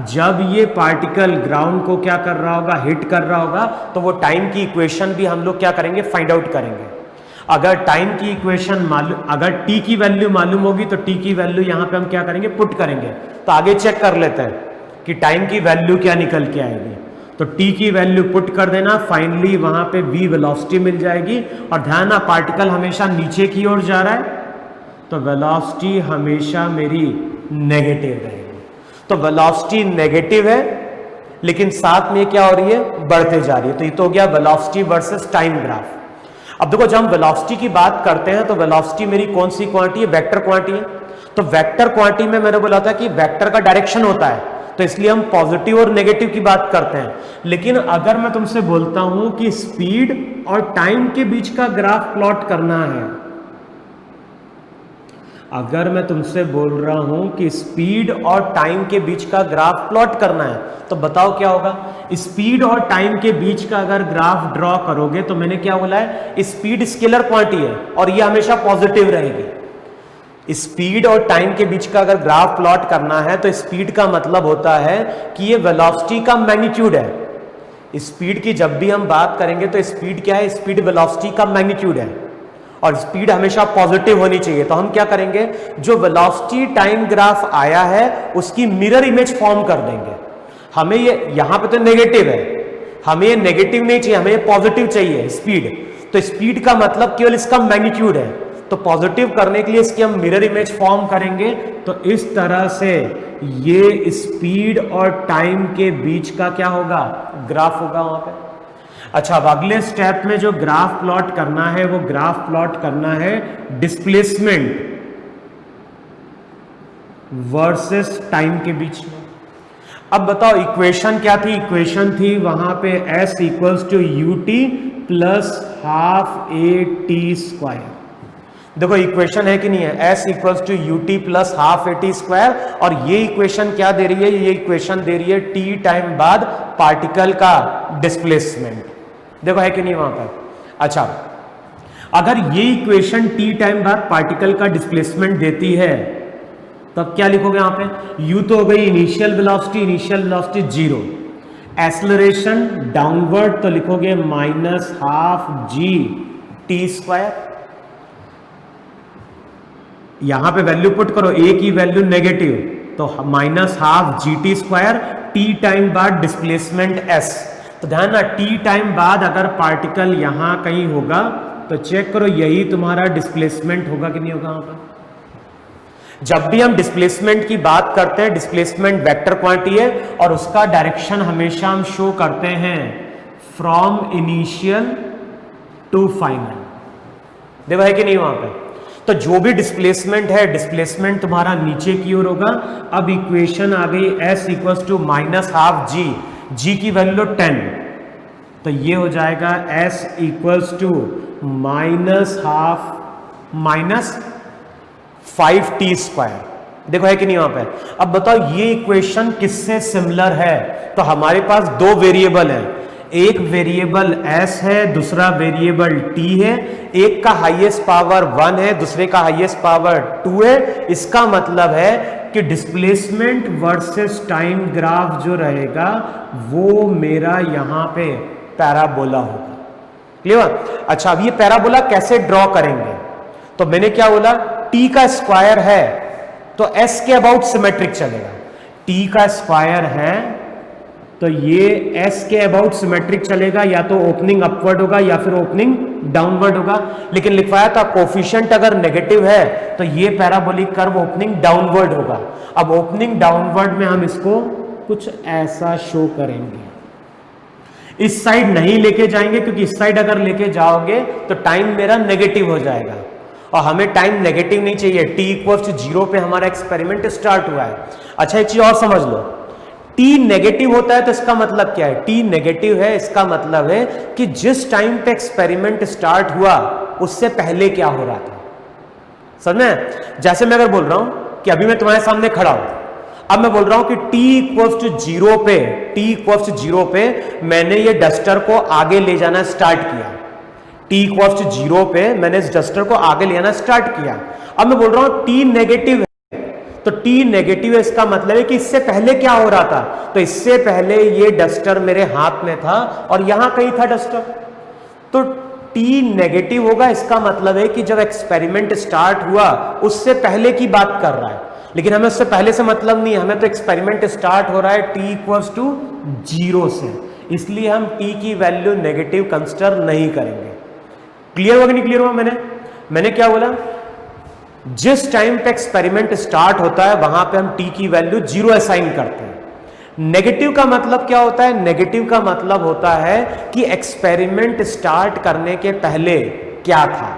जब ये पार्टिकल ग्राउंड को क्या कर रहा होगा? हिट कर रहा होगा, तो वो टाइम की इक्वेशन भी हम लोग क्या करेंगे? फाइंड आउट करेंगे। अगर टाइम की इक्वेशन मालूम, अगर टी की वैल्यू मालूम होगी तो टी की वैल्यू यहां पे हम क्या करेंगे? पुट करेंगे। तो आगे चेक कर लेते हैं कि टाइम की वैल्यू क्या निकल के आएगी। तो टी की वैल्यू पुट कर देना, फाइनली वहां पे v वेलोसिटी मिल जाएगी। और ध्यान ना, पार्टिकल हमेशा नीचे की ओर जा रहा है, तो वेलोसिटी हमेशा मेरी नेगेटिव रहेगी। तो वेलोसिटी नेगेटिव है, लेकिन साथ में क्या हो रही है? बढ़ते जा रही है। तो ये तो हो गया वेलोसिटी वर्सेस टाइम ग्राफ। अब देखो, जब हम वेलोसिटी की बात करते हैं तो वेलोसिटी मेरी कौन सी क्वांटिटी है? वेक्टर क्वांटिटी है। तो वेक्टर क्वांटिटी में मैंने बोला था कि वेक्टर का डायरेक्शन होता है, तो इसलिए हम पॉजिटिव और नेगेटिव की बात करते हैं। लेकिन अगर मैं तुमसे बोलता हूं कि स्पीड और टाइम के बीच का ग्राफ प्लॉट करना है, अगर मैं तुमसे बोल रहा हूं कि स्पीड और टाइम के बीच का ग्राफ प्लॉट करना है, तो बताओ क्या होगा? स्पीड और टाइम के बीच का अगर ग्राफ ड्रॉ करोगे, तो मैंने क्या बोला है? स्पीड स्केलर क्वांटिटी है और ये हमेशा पॉजिटिव रहेगी। स्पीड और टाइम के बीच का अगर ग्राफ प्लॉट करना है तो स्पीड का मतलब होता है कि ये वेलोसिटी का मैग्नीट्यूड है। स्पीड की जब भी हम बात करेंगे तो स्पीड क्या है? स्पीड वेलोसिटी का मैग्नीट्यूड है और स्पीड हमेशा पॉजिटिव होनी चाहिए। तो हम क्या करेंगे? जो वेलोसिटी टाइम ग्राफ आया है उसकी मिरर इमेज फॉर्म कर देंगे। हमें ये यहां पे तो नेगेटिव है, हमें ये नेगेटिव नहीं चाहिए, हमें ये पॉजिटिव चाहिए स्पीड। तो स्पीड का मतलब केवल इसका मैग्नीट्यूड है, तो पॉजिटिव करने के लिए इसकी हम मिरर इमेज फॉर्म करेंगे। तो इस तरह से ये स्पीड और टाइम के बीच का क्या होगा? ग्राफ होगा वहां पे। अच्छा, अब अगले स्टेप में जो ग्राफ प्लॉट करना है वो ग्राफ प्लॉट करना है डिस्प्लेसमेंट वर्सेस टाइम के बीच में। अब बताओ इक्वेशन क्या थी? इक्वेशन थी वहां पे s equals to u t plus half a t square. देखो इक्वेशन है कि नहीं है? s equals to u t plus half a t square. और ये इक्वेशन क्या दे रही है? ये इक्वेशन दे रही है t टाइम बाद पार्टिकल का डिस्प्लेसमेंट। देखो है कि नहीं वहां पर? अच्छा, अगर ये इक्वेशन t टाइम बाद पार्टिकल का डिस्प्लेसमेंट देती है, तब क्या लिखोगे यहां पे? u तो हो गई initial velocity zero, acceleration downward तो लिखोगे minus half G T square. यहां पे वैल्यू पुट करो, a की वैल्यू नेगेटिव, तो minus half G T square, t time बाद डिस्प्लेसमेंट s। तो ध्यान ना, t टाइम बाद अगर पार्टिकल यहां कहीं होगा तो चेक करो यही तुम्हारा डिस्प्लेसमेंट होगा कि नहीं होगा वहां पर? जब भी हम डिस्प्लेसमेंट की बात करते हैं, डिस्प्लेसमेंट वेक्टर क्वांटिटी है और उसका डायरेक्शन हमेशा हम शो करते हैं फ्रॉम इनिशियल टू फाइनल। देखो है कि नहीं वहां पे? तो जो भी डिस्प्लेसमेंट है, डिस्प्लेसमेंट तुम्हारा नीचे की ओर होगा। अब इक्वेशन आ गई s equals to minus half g की वैल्यू 10, तो ये हो जाएगा s equals to minus half minus 5t square. देखो है कि नहीं वहां पे? अब बताओ ये इक्वेशन किससे सिमिलर है? तो हमारे पास दो वेरिएबल है, एक वेरिएबल s है, दूसरा वेरिएबल t है। एक का हाईएस्ट पावर 1 है, दूसरे का हाईएस्ट पावर 2 है। इसका मतलब है कि डिस्प्लेसमेंट वर्सेस टाइम ग्राफ जो रहेगा वो मेरा यहां पे पैराबोला होगा। क्लियर? अच्छा, अब ये पैराबोला कैसे ड्रॉ करेंगे? तो मैंने क्या बोला? t का स्क्वायर है तो s के अबाउट सिमेट्रिक चलेगा। t का स्क्वायर है तो ये s के अबाउट सिमेट्रिक चलेगा, या तो ओपनिंग अपवर्ड होगा या फिर ओपनिंग डाउनवर्ड होगा। लेकिन लिखवाया था कोफिशिएंट अगर नेगेटिव है तो ये पैराबोलिक कर्व ओपनिंग डाउनवर्ड होगा। अब ओपनिंग डाउनवर्ड में हम इसको कुछ ऐसा शो करेंगे। इस साइड नहीं लेके जाएंगे क्योंकि इस साइड अगर लेके जाओगे तो टाइम मेरा नेगेटिव हो जाएगा और हमें टाइम नेगेटिव नहीं चाहिए। t इक्वल्स टू 0 पे हमारा एक्सपेरिमेंट स्टार्ट हुआ है। अच्छा, एक चीज और समझ लो, टी नेगेटिव होता है तो इसका मतलब क्या है? टी नेगेटिव है, इसका मतलब है कि जिस टाइम पे एक्सपेरिमेंट स्टार्ट हुआ उससे पहले क्या हो रहा था। समझ में? जैसे मैं अगर बोल रहा हूं कि अभी मैं तुम्हारे सामने खड़ा हूं, अब मैं बोल रहा हूं कि t इक्वल्स टू 0 पे, t इक्वल्स टू 0 पे मैंने ये डस्टर को आगे ले जाना स्टार्ट किया। t इक्वल्स टू 0 पे मैंने इस डस्टर को आगे ले जाना स्टार्ट किया। अब मैं बोल रहा हूं t नेगेटिव है, तो t नेगेटिव है, इसका मतलब है कि इससे पहले क्या हो रहा था? तो इससे पहले ये डस्टर मेरे हाथ में था और यहां कहीं था डस्टर, तो t नेगेटिव होगा। इसका मतलब है कि जब एक्सपेरिमेंट स्टार्ट हुआ उससे पहले की बात कर रहा है, लेकिन हमें उससे पहले से मतलब नहीं है, हमें तो एक्सपेरिमेंट स्टार्ट हो रहा है t इक्वल्स टू 0 से, इसलिए हम t की वैल्यू नेगेटिव कंसिडर नहीं करेंगे। क्लियर हुआ कि नहीं क्लियर हुआ? मैंने क्या बोला? जिस टाइम पे एक्सपेरिमेंट स्टार्ट होता है वहां पे हम t की वैल्यू 0 असाइन करते हैं। नेगेटिव का मतलब क्या होता है? नेगेटिव का मतलब होता है कि एक्सपेरिमेंट स्टार्ट करने के पहले क्या था।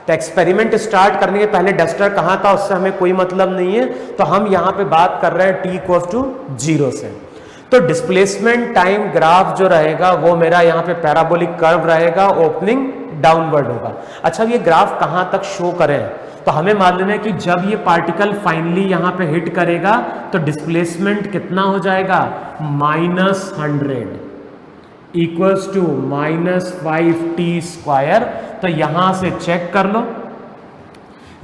तो एक्सपेरिमेंट स्टार्ट करने के पहले डस्टर कहां था उससे हमें कोई मतलब नहीं है, तो हम यहां पे बात कर रहे हैं t इक्वल्स टू 0 से। तो डिस्प्लेसमेंट टाइम ग्राफ जो रहेगा वो मेरा यहाँ पे पैराबोलिक कर्व रहेगा, ओपनिंग डाउनवर्ड होगा। अच्छा, ये ग्राफ कहां तक शो करें? तो हमें मालूम है कि जब ये पार्टिकल फाइनली यहां पे हिट करेगा तो डिस्प्लेसमेंट कितना हो जाएगा? -100 इक्वल्स टू -5t²। तो यहां से चेक कर लो,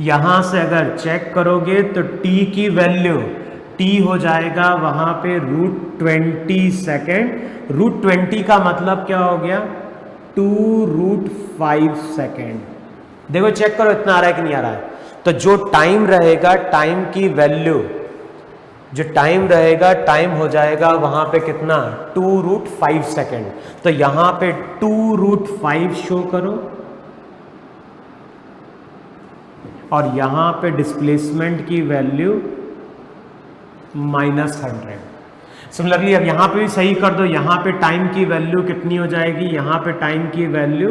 यहां से अगर चेक करोगे तो t की वैल्यू t हो जाएगा वहां पे √20 सेकेंड। √20 का मतलब क्या हो गया? 2√5 सेकेंड। देखो चेक करो इतना आ रहा है कि नहीं आ रहा है। तो जो टाइम रहेगा, टाइम की वैल्यू जो टाइम रहेगा, टाइम हो जाएगा वहां पे कितना? 2√5 सेकेंड। तो यहां पे 2√5 शो करो और यहां पे डिस्प्लेसमेंट की वैल्यू -100। सिमिलरली अब यहां पे भी सही कर दो, यहां पे टाइम की वैल्यू कितनी हो जाएगी? यहां पे टाइम की वैल्यू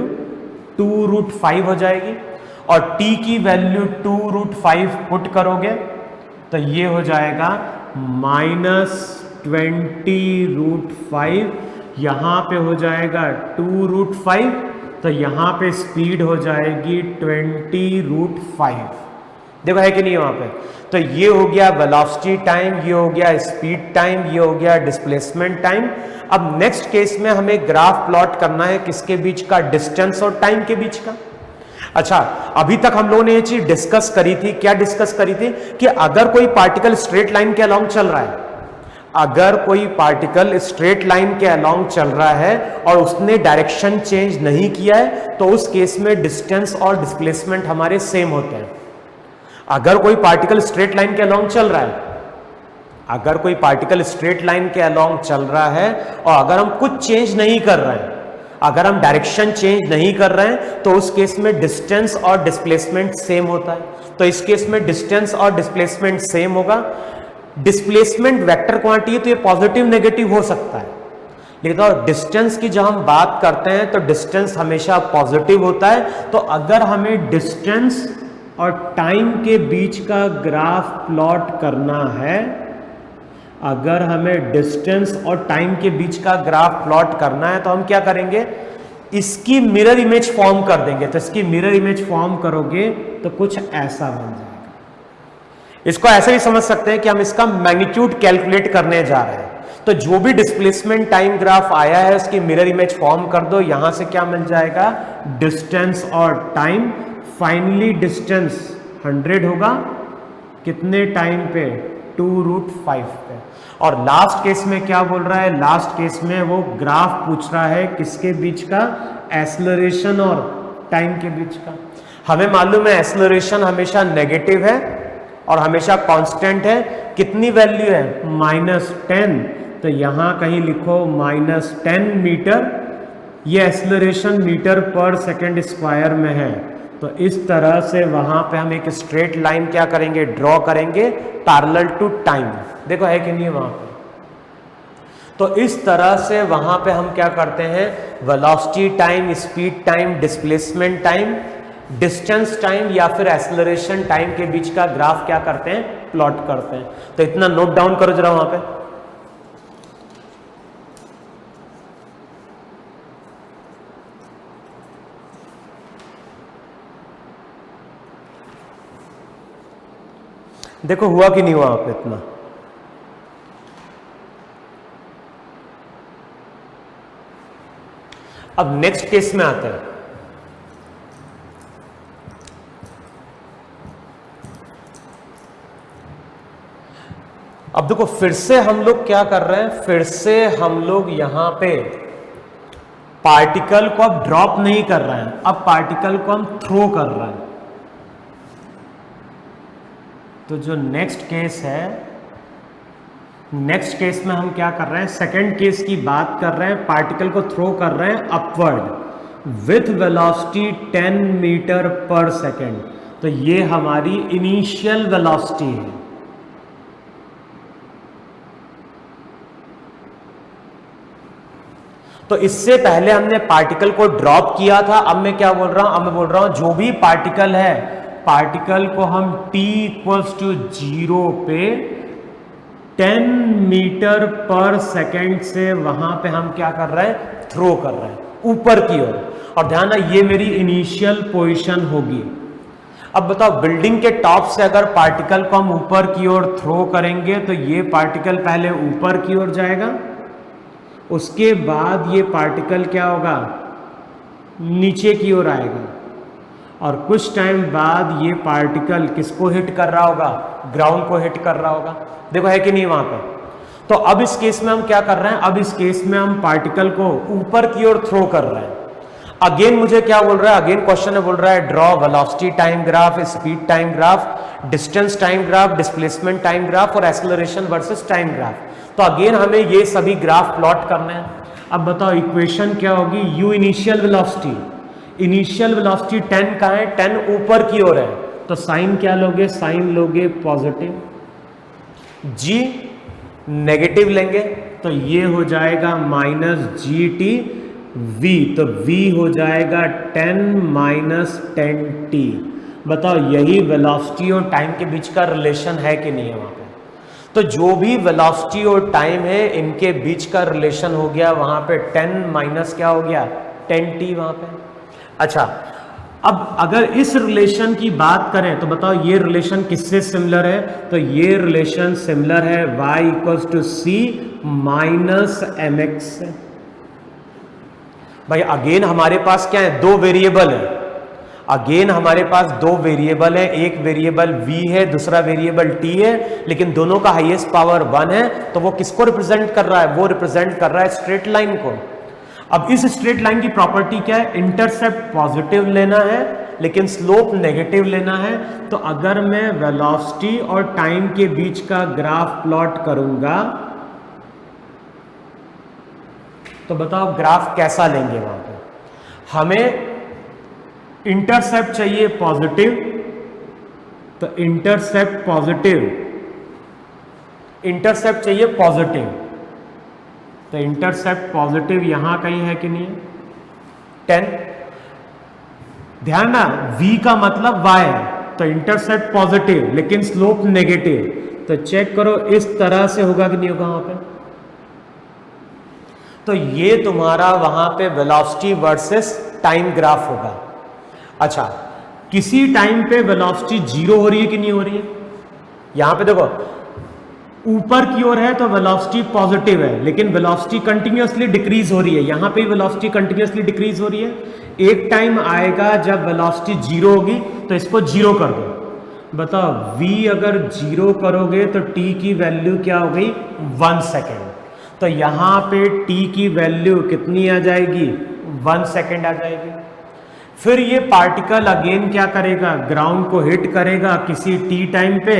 2√5 हो जाएगी और t की वैल्यू 2√5 पुट करोगे तो ये हो जाएगा -20√5। यहां पे हो जाएगा 2√5, तो यहां पे स्पीड हो जाएगी 20√5। देखो है कि नहीं वहां पे? तो ये हो गया वेलोसिटी टाइम, ये हो गया स्पीड टाइम, ये हो गया डिस्प्लेसमेंट टाइम। अब नेक्स्ट केस में हमें ग्राफ प्लॉट करना है किसके बीच का? डिस्टेंस और टाइम के बीच का। अच्छा, अभी तक हम लोगों ने ये चीज डिस्कस करी थी। क्या डिस्कस करी थी? कि अगर कोई पार्टिकल स्ट्रेट लाइन के अलोंग चल रहा है, अगर कोई पार्टिकल स्ट्रेट लाइन के अलोंग चल रहा है और उसने डायरेक्शन चेंज नहीं किया है तो उस केस में डिस्टेंस और डिस्प्लेसमेंट हमारे सेम होते हैं। अगर कोई पार्टिकल स्ट्रेट लाइन के अलोंग चल रहा है, अगर कोई पार्टिकल स्ट्रेट लाइन के अलोंग चल रहा है और अगर हम कुछ चेंज नहीं कर रहे हैं, अगर हम डायरेक्शन चेंज नहीं कर रहे हैं, तो उस केस में डिस्टेंस और डिस्प्लेसमेंट सेम होता है। तो इस केस में डिस्टेंस और डिस्प्लेसमेंट सेम होगा। डिस्प्लेसमेंट वेक्टर क्वांटिटी है तो ये पॉजिटिव नेगेटिव हो सकता है, लेकिन तो डिस्टेंस की जब हम बात करते हैं तो डिस्टेंस हमेशा पॉजिटिव होता है। तो अगर हमें डिस्टेंस और टाइम के बीच का ग्राफ प्लॉट करना है, अगर हमें डिस्टेंस और टाइम के बीच का ग्राफ प्लॉट करना है तो हम क्या करेंगे? इसकी मिरर इमेज फॉर्म कर देंगे। तो इसकी मिरर इमेज फॉर्म करोगे तो कुछ ऐसा बन जाएगा। इसको ऐसे भी समझ सकते हैं कि हम इसका मैग्नीट्यूड कैलकुलेट करने जा रहे हैं। तो जो भी डिस्प्लेसमेंट टाइम ग्राफ आया है उसकी मिरर इमेज फॉर्म कर दो। यहां से क्या मिल जाएगा? डिस्टेंस और टाइम। फाइनली डिस्टेंस 100 होगा, कितने टाइम पे? 2√5 पे। और लास्ट केस में क्या बोल रहा है? लास्ट केस में वो ग्राफ पूछ रहा है किसके बीच का? एक्सेलरेशन और टाइम के बीच का। हमें मालूम है एक्सेलरेशन हमेशा नेगेटिव है और हमेशा कांस्टेंट है। कितनी वैल्यू है? -10। तो यहां कहीं लिखो -10 मीटर। ये एक्सेलरेशन मीटर पर सेकेंड स्क्वायर में है। तो इस तरह से वहां पे हम एक स्ट्रेट लाइन क्या करेंगे? ड्रॉ करेंगे पैरेलल टू टाइम। देखो है कि नहीं वहां पे? तो इस तरह से वहां पे हम क्या करते हैं? Velocity time, speed time, displacement time, distance time या फिर एक्सेलरेशन टाइम के बीच का ग्राफ क्या करते हैं? प्लॉट करते हैं। तो इतना नोट डाउन करो जरा वहां पे। देखो हुआ कि नहीं हुआ आप इतना। अब नेक्स्ट केस में आते हैं। अब देखो फिर से हम लोग क्या कर रहे हैं, फिर से हम लोग यहां पे पार्टिकल को अब ड्रॉप नहीं कर रहे हैं, अब पार्टिकल को हम थ्रो कर रहे हैं। तो जो नेक्स्ट केस है, नेक्स्ट केस में हम क्या कर रहे हैं, सेकंड केस की बात कर रहे हैं, पार्टिकल को थ्रो कर रहे हैं अपवर्ड विथ वेलोसिटी 10 मीटर पर सेकेंड। तो ये हमारी इनिशियल वेलोसिटी है। तो इससे पहले हमने पार्टिकल को ड्रॉप किया था, अब मैं क्या बोल रहा हूं, अब मैं बोल रहा हूं जो भी पार्टिकल है, पार्टिकल को हम t = 0 पे 10 मीटर पर सेकेंड से वहां पे हम क्या कर रहे हैं, थ्रो कर रहे हैं ऊपर की ओर। और ध्यान है ये मेरी इनिशियल पोजीशन होगी। अब बताओ बिल्डिंग के टॉप से अगर पार्टिकल को हम ऊपर की ओर थ्रो करेंगे तो ये पार्टिकल पहले ऊपर की ओर जाएगा, उसके बाद ये पार्टिकल क्या होगा, नीचे की ओर आएगा, और कुछ टाइम बाद ये पार्टिकल किसको हिट कर रहा होगा, ग्राउंड को हिट कर रहा होगा। देखो है कि नहीं वहां पे। तो अब इस केस में हम क्या कर रहे हैं, अब इस केस में हम पार्टिकल को ऊपर की ओर थ्रो कर रहे हैं। अगेन मुझे क्या बोल रहा है, अगेन क्वेश्चन में बोल रहा है draw velocity time graph, speed time graph, distance time graph, displacement time graph और एक्सेलरेशन वर्सेस टाइम ग्राफ। तो अगेन हमें ये सभी ग्राफ प्लॉट करने हैं। अब बताओ इक्वेशन क्या होगी, u initial velocity, initial velocity 10 कहाँ है, 10 ऊपर की ओर है, तो साइन क्या लोगे, साइन लोगे पॉजिटिव, g नेगेटिव लेंगे तो ये हो जाएगा -gt v, तो v हो जाएगा 10 - 10t। बताओ यही वेलोसिटी और टाइम के बीच का रिलेशन है कि नहीं है वहां पे। तो जो भी वेलोसिटी और टाइम है इनके बीच का रिलेशन हो गया वहां पे 10 - क्या हो गया 10t वहां पे। अच्छा अब अगर इस रिलेशन की बात करें तो बताओ ये रिलेशन किससे सिमिलर है, तो ये रिलेशन सिमिलर है y = c - mx से। भाई अगेन हमारे पास क्या है, दो वेरिएबल है, अगेन हमारे पास दो वेरिएबल है, एक वेरिएबल v है, दूसरा वेरिएबल t है, लेकिन दोनों का हाईएस्ट पावर 1 है। तो वो किसको रिप्रेजेंट कर रहा है, वो रिप्रेजेंट कर रहा है स्ट्रेट लाइन को। अब इस स्ट्रेट लाइन की प्रॉपर्टी क्या है, इंटरसेप्ट पॉजिटिव लेना है लेकिन स्लोप नेगेटिव लेना है। तो अगर मैं वेलोसिटी और टाइम के बीच का ग्राफ प्लॉट करूंगा तो बताओ ग्राफ कैसा लेंगे वहां पे। हमें इंटरसेप्ट चाहिए पॉजिटिव, तो इंटरसेप्ट पॉजिटिव, इंटरसेप्ट चाहिए पॉजिटिव, तो इंटरसेप्ट पॉजिटिव यहां कहीं है कि नहीं है 10। ध्यान ना v का मतलब y है, तो इंटरसेप्ट पॉजिटिव लेकिन स्लोप नेगेटिव, तो चेक करो इस तरह से होगा कि नहीं होगा वहां पे। तो ये तुम्हारा वहां पे वेलोसिटी वर्सेस टाइम ग्राफ होगा। अच्छा किसी टाइम पे वेलोसिटी 0 हो रही है कि नहीं हो रही है, यहां पे देखो ऊपर की ओर है तो वेलोसिटी पॉजिटिव है लेकिन वेलोसिटी कंटिन्यूअसली डिक्रीज हो रही है, यहां पे वेलोसिटी कंटिन्यूअसली डिक्रीज हो रही है। एक टाइम आएगा जब वेलोसिटी 0 होगी तो इसको 0 कर दो। बताओ v अगर 0 करोगे तो t की वैल्यू क्या हो गई 1 सेकेंड, तो यहां पे t की वैल्यू कितनी आ जाएगी 1 सेकेंड आ जाएगी। फिर ये पार्टिकल अगेन क्या करेगा, ग्राउंड को हिट करेगा किसी t टाइम पे,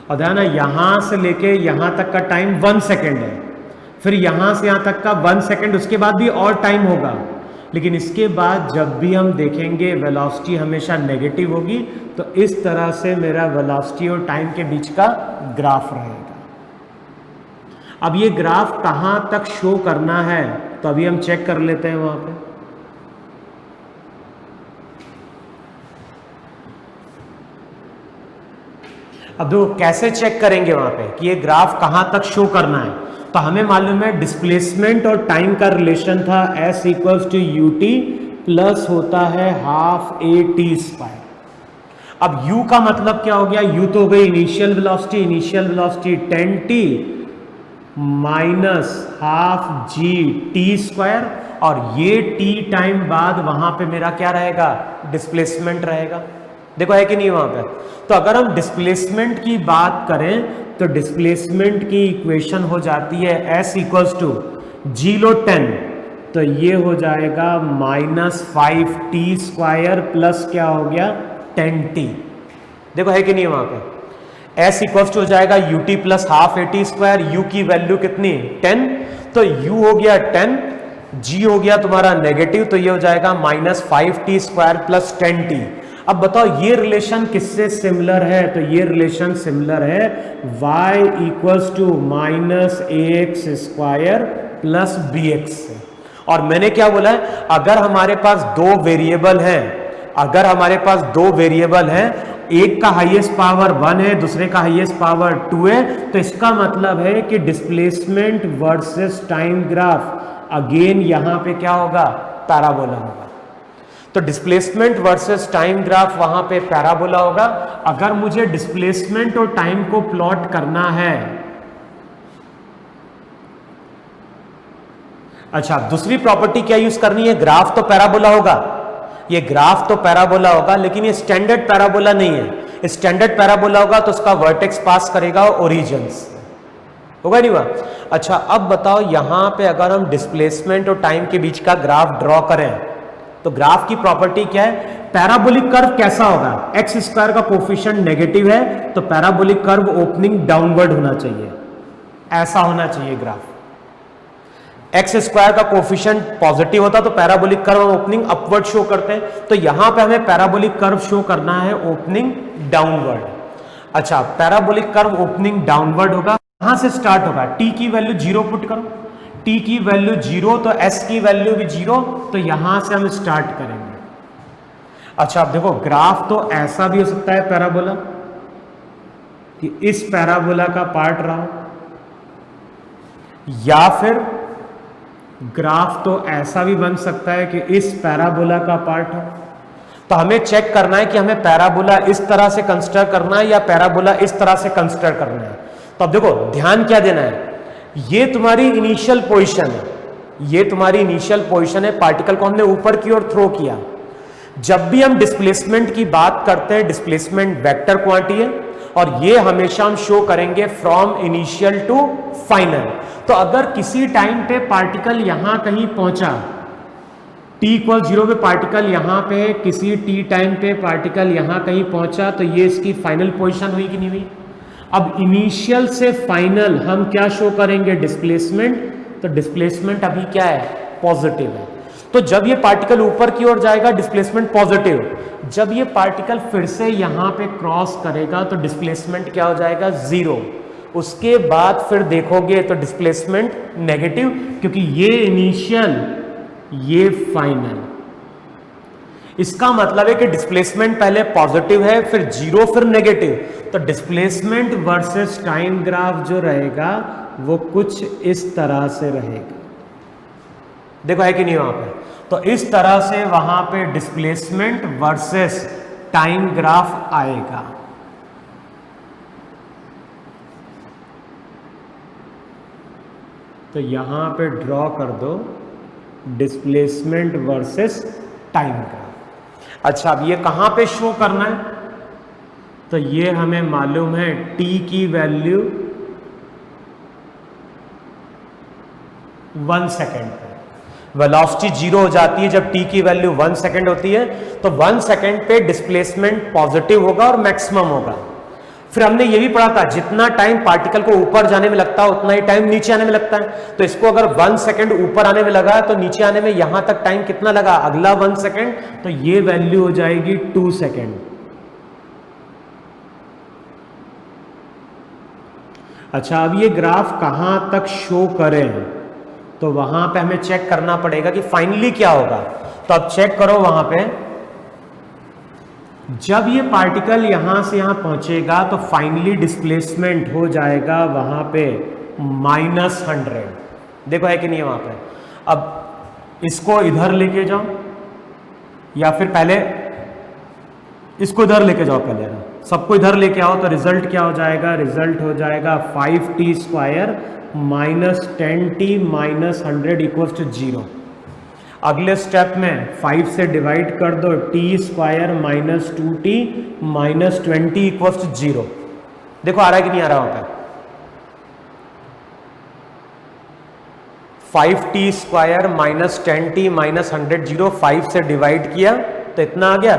और ध्यान है यहां से लेके यहां तक का टाइम 1 सेकेंड है, फिर यहां से यहां तक का 1 सेकेंड, उसके बाद भी और टाइम होगा। लेकिन इसके बाद जब भी हम देखेंगे वेलोसिटी हमेशा नेगेटिव होगी, तो इस तरह से मेरा वेलोसिटी और टाइम के बीच का ग्राफ रहेगा। अब ये ग्राफ कहां तक शो करना है तो अभी हम चेक कर लेते हैं वहां पे। अब देखो कैसे चेक करेंगे वहां पे कि ये ग्राफ कहां तक शो करना है। तो हमें मालूम है डिस्प्लेसमेंट और टाइम का रिलेशन था s = ut प्लस होता है ½ a t²। अब u का मतलब क्या हो गया, u तो हो गई initial velocity 10t minus half G T square, और ये t टाइम बाद वहां पे मेरा क्या रहेगा, डिस्प्लेसमेंट रहेगा। देखो है कि नहीं वहां पे। तो अगर हम डिस्प्लेसमेंट की बात करें तो डिस्प्लेसमेंट की इक्वेशन हो जाती है s इक्वल्स टू जी लो 10, तो ये हो जाएगा -5t स्क्वायर प्लस क्या हो गया 10t। देखो है कि नहीं वहां पे। s इक्वल्स टू हो जाएगा ut plus half a t square, u की वैल्यू कितनी 10, तो u हो गया 10, g हो गया तुम्हारा नेगेटिव, तो ये हो जाएगा -5t स्क्वायर प्लस 10t। अब बताओ ये रिलेशन किससे सिमिलर है, तो ये रिलेशन सिमिलर है y equals to -ax square plus bx से। और मैंने क्या बोला है, अगर हमारे पास दो वेरिएबल हैं, अगर हमारे पास दो वेरिएबल हैं, एक का हाईएस्ट पावर 1 है, दूसरे का हाईएस्ट पावर 2 है, तो इसका मतलब है कि displacement versus time graph again यहां पे क्या होगा, पैराबोला होगा। तो डिस्प्लेसमेंट वर्सेस टाइम ग्राफ वहां पे पैराबोला होगा। अगर मुझे डिस्प्लेसमेंट और टाइम को प्लॉट करना है, अच्छा दूसरी प्रॉपर्टी क्या यूज करनी है, ग्राफ तो पैराबोला होगा, ये ग्राफ तो पैराबोला होगा, लेकिन ये स्टैंडर्ड पैराबोला नहीं है। स्टैंडर्ड पैराबोला होगा तो उसका वर्टेक्स पास करेगा ओरिजिन से, होगा नहीं हुआ। अच्छा अब बताओ यहां पे अगर हम डिस्प्लेसमेंट और टाइम के बीच का ग्राफ ड्रॉ करें, तो ग्राफ की प्रॉपर्टी क्या है, पैराबोलिक कर्व कैसा होगा, एक्स स्क्वायर का कोफिशिएंट नेगेटिव है, तो पैराबोलिक कर्व ओपनिंग डाउनवर्ड होना चाहिए, ऐसा होना चाहिए ग्राफ। एक्स स्क्वायर का कोफिशिएंट पॉजिटिव होता तो parabolic curve opening upward show करते हैं, तो यहां पे हमें पैराबोलिक कर्व शो करना है ओपनिंग डाउनवर्ड। अच्छा पैराबोलिक कर्व ओपनिंग डाउनवर्ड होगा, कहां से स्टार्ट होगा, टी की वैल्यू 0 पुट करो, टी की वैल्यू 0 तो एस की वैल्यू भी 0, तो यहां से हम स्टार्ट करेंगे। अच्छा अब देखो ग्राफ तो ऐसा भी हो सकता है पैराबोला, कि इस पैराबोला का पार्ट रहा, या फिर ग्राफ तो ऐसा भी बन सकता है कि इस पैराबोला का पार्ट हो। तो हमें चेक करना है कि हमें पैराबोला इस तरह से कंसिडर करना है या पैराबोला इस तरह से कंसिडर करना है। तो अब देखो ध्यान क्या देना है, ये तुम्हारी इनिशियल पोजीशन है, ये तुम्हारी इनिशियल पोजीशन है, पार्टिकल को हमने ऊपर की ओर थ्रो किया। जब भी हम डिस्प्लेसमेंट की बात करते हैं, डिस्प्लेसमेंट वेक्टर क्वांटिटी है, और ये हमेशा हम शो करेंगे फ्रॉम इनिशियल टू फाइनल। तो अगर किसी टाइम पे पार्टिकल यहां कहीं पहुंचा, t इक्वल 0 पे पार्टिकल यहां पे है, किसी t टाइम पे पार्टिकल यहां कहीं पहुंचा, तो ये इसकी फाइनल पोजीशन हुई कि नहीं हुई। अब इनिशियल से फाइनल हम क्या शो करेंगे, डिस्प्लेसमेंट, तो डिस्प्लेसमेंट अभी क्या है, पॉजिटिव है। तो जब ये पार्टिकल ऊपर की ओर जाएगा डिस्प्लेसमेंट पॉजिटिव, जब ये पार्टिकल फिर से यहां पे क्रॉस करेगा तो डिस्प्लेसमेंट क्या हो जाएगा, 0। उसके बाद फिर देखोगे तो डिस्प्लेसमेंट नेगेटिव, क्योंकि ये इनिशियल ये फाइनल। इसका मतलब है कि डिस्प्लेसमेंट पहले पॉजिटिव है, फिर 0, फिर नेगेटिव। तो डिस्प्लेसमेंट वर्सेस टाइम ग्राफ जो रहेगा वो कुछ इस तरह से रहेगा, देखो है कि नहीं वहां पे। तो इस तरह से वहां पे डिस्प्लेसमेंट वर्सेस टाइम ग्राफ आएगा। तो यहां पे ड्रॉ कर दो डिस्प्लेसमेंट वर्सेस टाइम ग्राफ। अच्छा अब ये कहां पे शो करना है, तो ये हमें मालूम है t की वैल्यू 1 सेकेंड पे, वेलोसिटी 0 हो जाती है जब t की वैल्यू 1 सेकेंड होती है, तो 1 सेकेंड पे डिस्प्लेसमेंट पॉजिटिव होगा और मैक्सिमम होगा। फिर हमने ये भी पढ़ा था जितना टाइम पार्टिकल को ऊपर जाने में लगता है उतना ही टाइम नीचे आने में लगता है। तो इसको अगर 1 सेकेंड ऊपर आने में लगा तो नीचे आने में यहां तक टाइम कितना लगा, अगला 1 सेकेंड, तो ये वैल्यू हो जाएगी 2 सेकेंड। अच्छा अब ये ग्राफ कहां तक शो करें, तो वहां पे हमें चेक करना पड़ेगा कि फाइनली क्या होगा। तो अब चेक करो वहां पे, जब ये पार्टिकल यहां से यहां पहुंचेगा तो फाइनली डिस्प्लेसमेंट हो जाएगा वहां पे -100। देखो है कि नहीं है वहां पे। अब इसको इधर लेके जाओ, या फिर पहले इसको इधर लेके जाओ पहले ना, सबको इधर लेके आओ तो रिजल्ट क्या हो जाएगा, रिजल्ट हो जाएगा 5t square minus 10t minus 100 equals to 0। अगले स्टेप में 5 से डिवाइड कर दो, t square minus 2t minus 20 equals to 0। देखो आ रहा है कि नहीं आ रहा वहां पे, 5t square minus 10t minus 100 0, 5 से डिवाइड किया तो इतना आ गया।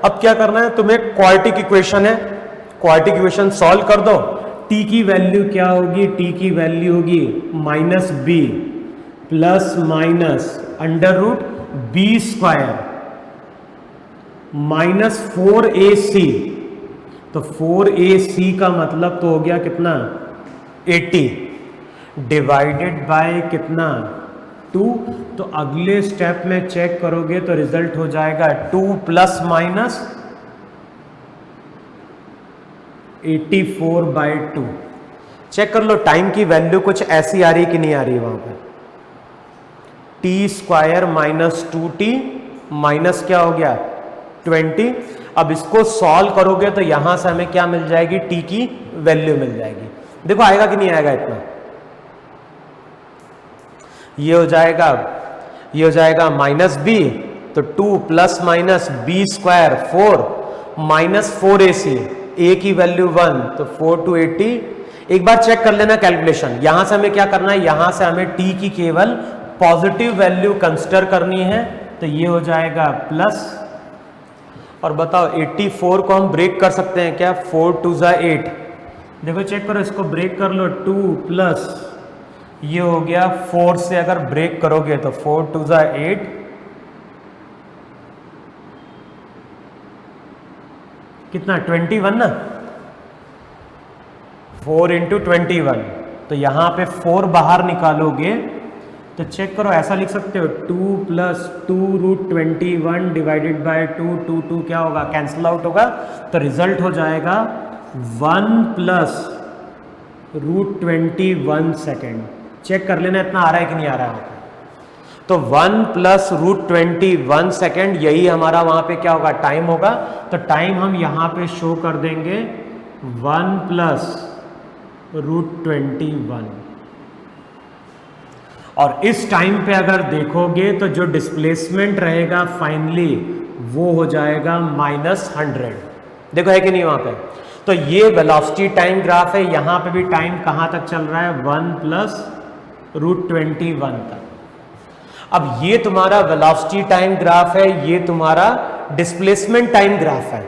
अब क्या करना है तुम्हें, क्वाड्रेटिक इक्वेशन है, क्वाड्रेटिक इक्वेशन सॉल्व कर दो। t की वैल्यू क्या होगी, t की वैल्यू होगी minus b plus minus under root b square minus 4ac। तो 4ac का मतलब तो हो गया कितना, 80 डिवाइडेड बाय कितना, 2। तो अगले स्टेप में चेक करोगे तो रिजल्ट हो जाएगा 2 प्लस माइनस 84/2। चेक कर लो टाइम की वैल्यू कुछ ऐसी आ रही कि नहीं आ रही वहां पर, t square minus 2t minus क्या हो गया 20। अब इसको सॉल्व करोगे तो यहां से हमें क्या मिल जाएगी, t की वैल्यू मिल जाएगी। देखो आएगा कि नहीं आएगा इतना, ये हो जाएगा माइनस b, तो 2 plus minus b square 4 minus 4ac, a की वैल्यू 1 तो 4 to 80। एक बार चेक कर लेना कैलकुलेशन, यहां से हमें क्या करना है, यहां से हमें t की केवल पॉजिटिव वैल्यू कंसिडर करनी है, तो ये हो जाएगा प्लस। और बताओ 84 को हम ब्रेक कर सकते हैं क्या, 4 2 8। देखो चेक करो, इसको ब्रेक कर लो, 2 प्लस ये हो गया 4 से अगर ब्रेक करोगे तो 4 2 8, कितना 21 ना, 4 इंटू 21। तो यहां पे 4 बाहर निकालोगे तो चेक करो ऐसा लिख सकते हो, 2 प्लस 2 रूट 21 डिवाइडेड बाय 2, 2 2 क्या होगा, कैंसिल आउट होगा, तो रिजल्ट हो जाएगा 1 प्लस रूट 21 सेकेंड। चेक कर लेना इतना आ रहा है कि नहीं आ रहा है। तो 1 प्लस रूट 21 सेकेंड, यही हमारा वहां पे क्या होगा, टाइम होगा। तो टाइम हम यहां पे शो कर देंगे 1 प्लस रूट 21। और इस टाइम पे अगर देखोगे तो जो डिस्प्लेसमेंट रहेगा फाइनली वो हो जाएगा -100। देखो है कि नहीं वहां पे। तो ये वेलोसिटी टाइम ग्राफ है, यहां पे भी टाइम कहां तक चल रहा है, 1 प्लस रूट 21 तक। अब ये तुम्हारा वेलोसिटी टाइम ग्राफ है, ये तुम्हारा डिस्प्लेसमेंट टाइम ग्राफ है।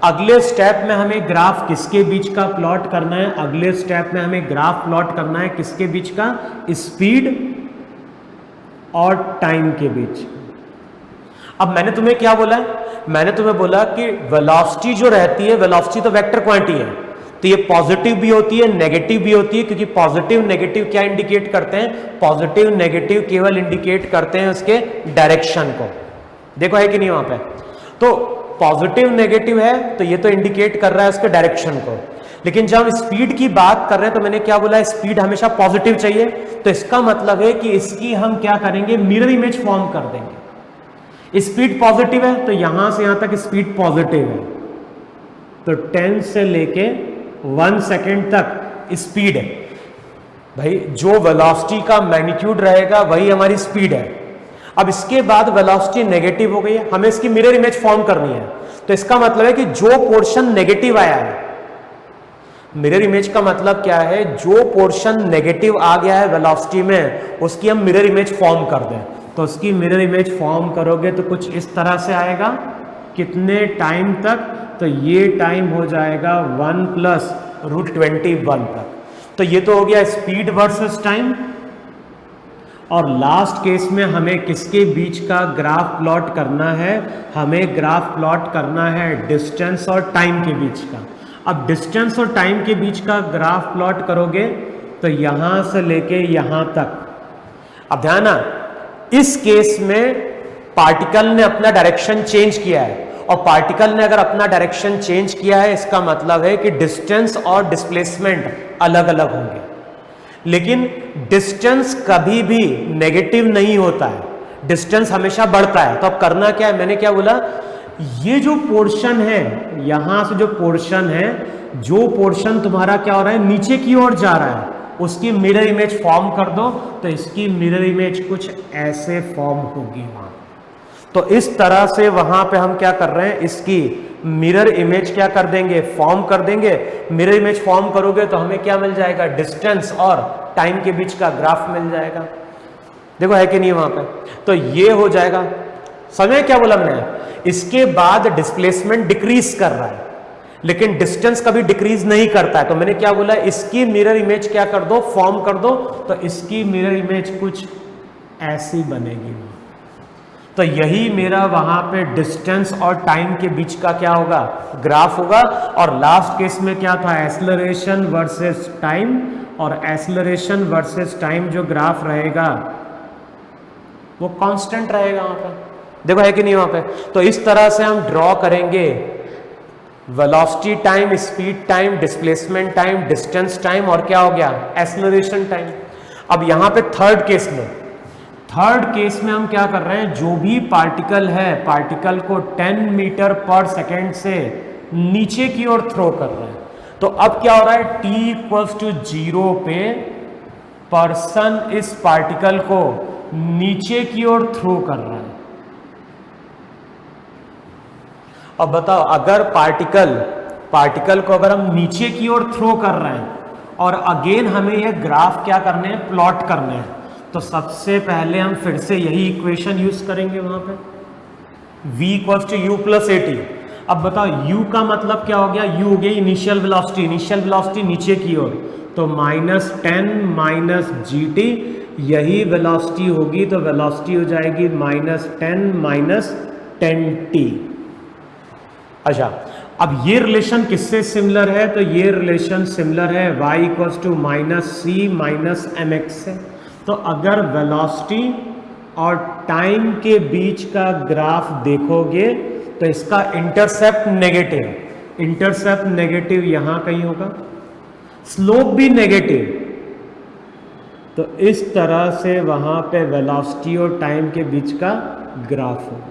अगले स्टेप में हमें ग्राफ किसके बीच का प्लॉट करना है, अगले स्टेप में हमें ग्राफ प्लॉट करना है किसके बीच का, स्पीड और टाइम के बीच। अब मैंने तुम्हें क्या बोला, मैंने तुम्हें बोला कि वेलोसिटी जो रहती है, वेलोसिटी तो वेक्टर क्वांटिटी है, तो ये पॉजिटिव भी होती है नेगेटिव भी होती है, क्योंकि पॉजिटिव नेगेटिव क्या इंडिकेट करते हैं, पॉजिटिव नेगेटिव केवल इंडिकेट करते हैं उसके डायरेक्शन को। देखो है कि नहीं वहां पे। तो पॉजिटिव नेगेटिव है तो ये तो इंडिकेट कर रहा है उसके डायरेक्शन को। लेकिन जब हम स्पीड की बात कर रहे हैं तो मैंने क्या बोला, स्पीड हमेशा पॉजिटिव चाहिए, तो इसका मतलब है कि इसकी हम क्या करेंगे, मिरर इमेज फॉर्म कर देंगे। स्पीड पॉजिटिव है तो यहां से यहां तक स्पीड पॉजिटिव है, तो 10 से लेके 1 सेकेंड तक स्पीड है। भाई जो वेलोसिटी का मैग्नीट्यूड रहेगा वही हमारी स्पीड है। अब इसके बाद वेलोसिटी नेगेटिव हो गई है, हमें इसकी मिरर इमेज फॉर्म करनी है, तो इसका मतलब है कि जो पोर्शन नेगेटिव आया है, मिरर इमेज का मतलब क्या है, जो पोर्शन नेगेटिव आ गया है वेलोसिटी में उसकी हम मिरर इमेज फॉर्म कर दें। तो उसकी मिरर इमेज फॉर्म करोगे तो कुछ इस तरह से आएगा, कितने टाइम तक, तो ये टाइम हो जाएगा 1 प्लस रूट 21 तक। तो ये तो हो गया स्पीड वर्सेस टाइम। और लास्ट केस में हमें किसके बीच का ग्राफ प्लॉट करना है, हमें ग्राफ प्लॉट करना है डिस्टेंस और टाइम के बीच का। अब डिस्टेंस और टाइम के बीच का ग्राफ प्लॉट करोगे तो यहां से लेके यहां तक। अब ध्यान ना, इस केस में पार्टिकल ने अपना डायरेक्शन चेंज किया है, और पार्टिकल ने अगर अपना डायरेक्शन चेंज किया है इसका मतलब है कि डिस्टेंस और डिस्प्लेसमेंट अलग अलग होंगे। लेकिन डिस्टेंस कभी भी नेगेटिव नहीं होता है, डिस्टेंस हमेशा बढ़ता है। तो अब करना क्या है, मैंने क्या बोला, ये जो पोर्शन है, यहां से जो पोर्शन है, जो पोर्शन तुम्हारा क्या हो रहा है, नीचे की ओर जा रहा है, उसकी मिरर इमेज फॉर्म कर दो, तो इसकी मिरर इमेज कुछ ऐसे फॉर्म होगी वहां। तो इस तरह से वहां पे हम क्या कर रहे हैं, इसकी मिरर इमेज क्या कर देंगे, फॉर्म कर देंगे। मिरर इमेज फॉर्म करोगे तो हमें क्या मिल जाएगा, डिस्टेंस और टाइम के बीच का ग्राफ मिल जाएगा। देखो है कि नहीं वहां पे, तो ये हो जाएगा। समझे क्या बोला मैंने? इसके बाद डिस्प्लेसमेंट डिक्रीज कर रहा है, लेकिन डिस्टेंस कभी डिक्रीज नहीं करता है। तो मैंने क्या बोला, इसकी मिरर इमेज क्या कर दो, फॉर्म कर दो, तो इसकी मिरर इमेज कुछ ऐसी बनेगी। तो यही मेरा वहां पे डिस्टेंस और टाइम के बीच का क्या होगा, ग्राफ होगा। और लास्ट केस में क्या था, एक्सेलरेशन वर्सेस टाइम, और एक्सेलरेशन वर्सेस टाइम जो ग्राफ रहेगा वो कांस्टेंट रहेगा वहां पे। देखो है कि नहीं वहां पे? तो इस तरह से हम ड्रॉ करेंगे velocity time, speed time, displacement time, distance time, और क्या हो गया, एक्सेलरेशन टाइम। अब यहां पे थर्ड केस में हम क्या कर रहे हैं, जो भी पार्टिकल है, पार्टिकल को 10 मीटर पर सेकेंड से नीचे की ओर थ्रो कर रहे हैं। तो अब क्या हो रहा है, t=0 पे पर्सन इस पार्टिकल को नीचे की ओर थ्रो कर रहा है। अब बताओ, अगर पार्टिकल को अगर हम नीचे की ओर थ्रो कर रहे हैं और अगेन हमें यह ग्राफ क्या करने हैं, प्लॉट करने हैं, तो सबसे पहले हम फिर से यही इक्वेशन यूज करेंगे वहां पे, v=u+at। अब बताओ u का मतलब क्या हो गया, u हो गई इनिशियल वेलोसिटी नीचे की ओर, तो -10 - gt, यही वेलोसिटी होगी, तो वेलोसिटी हो जाएगी -10 - 10t। अच्छा, अब ये रिलेशन किससे सिमिलर है, तो ये रिलेशन सिमिलर है y=-c - mx से। तो अगर वेलोसिटी और टाइम के बीच का ग्राफ देखोगे तो इसका इंटरसेप्ट नेगेटिव यहां कहीं होगा, स्लोप भी नेगेटिव। तो इस तरह से वहां पे वेलोसिटी और टाइम के बीच का ग्राफ होगा।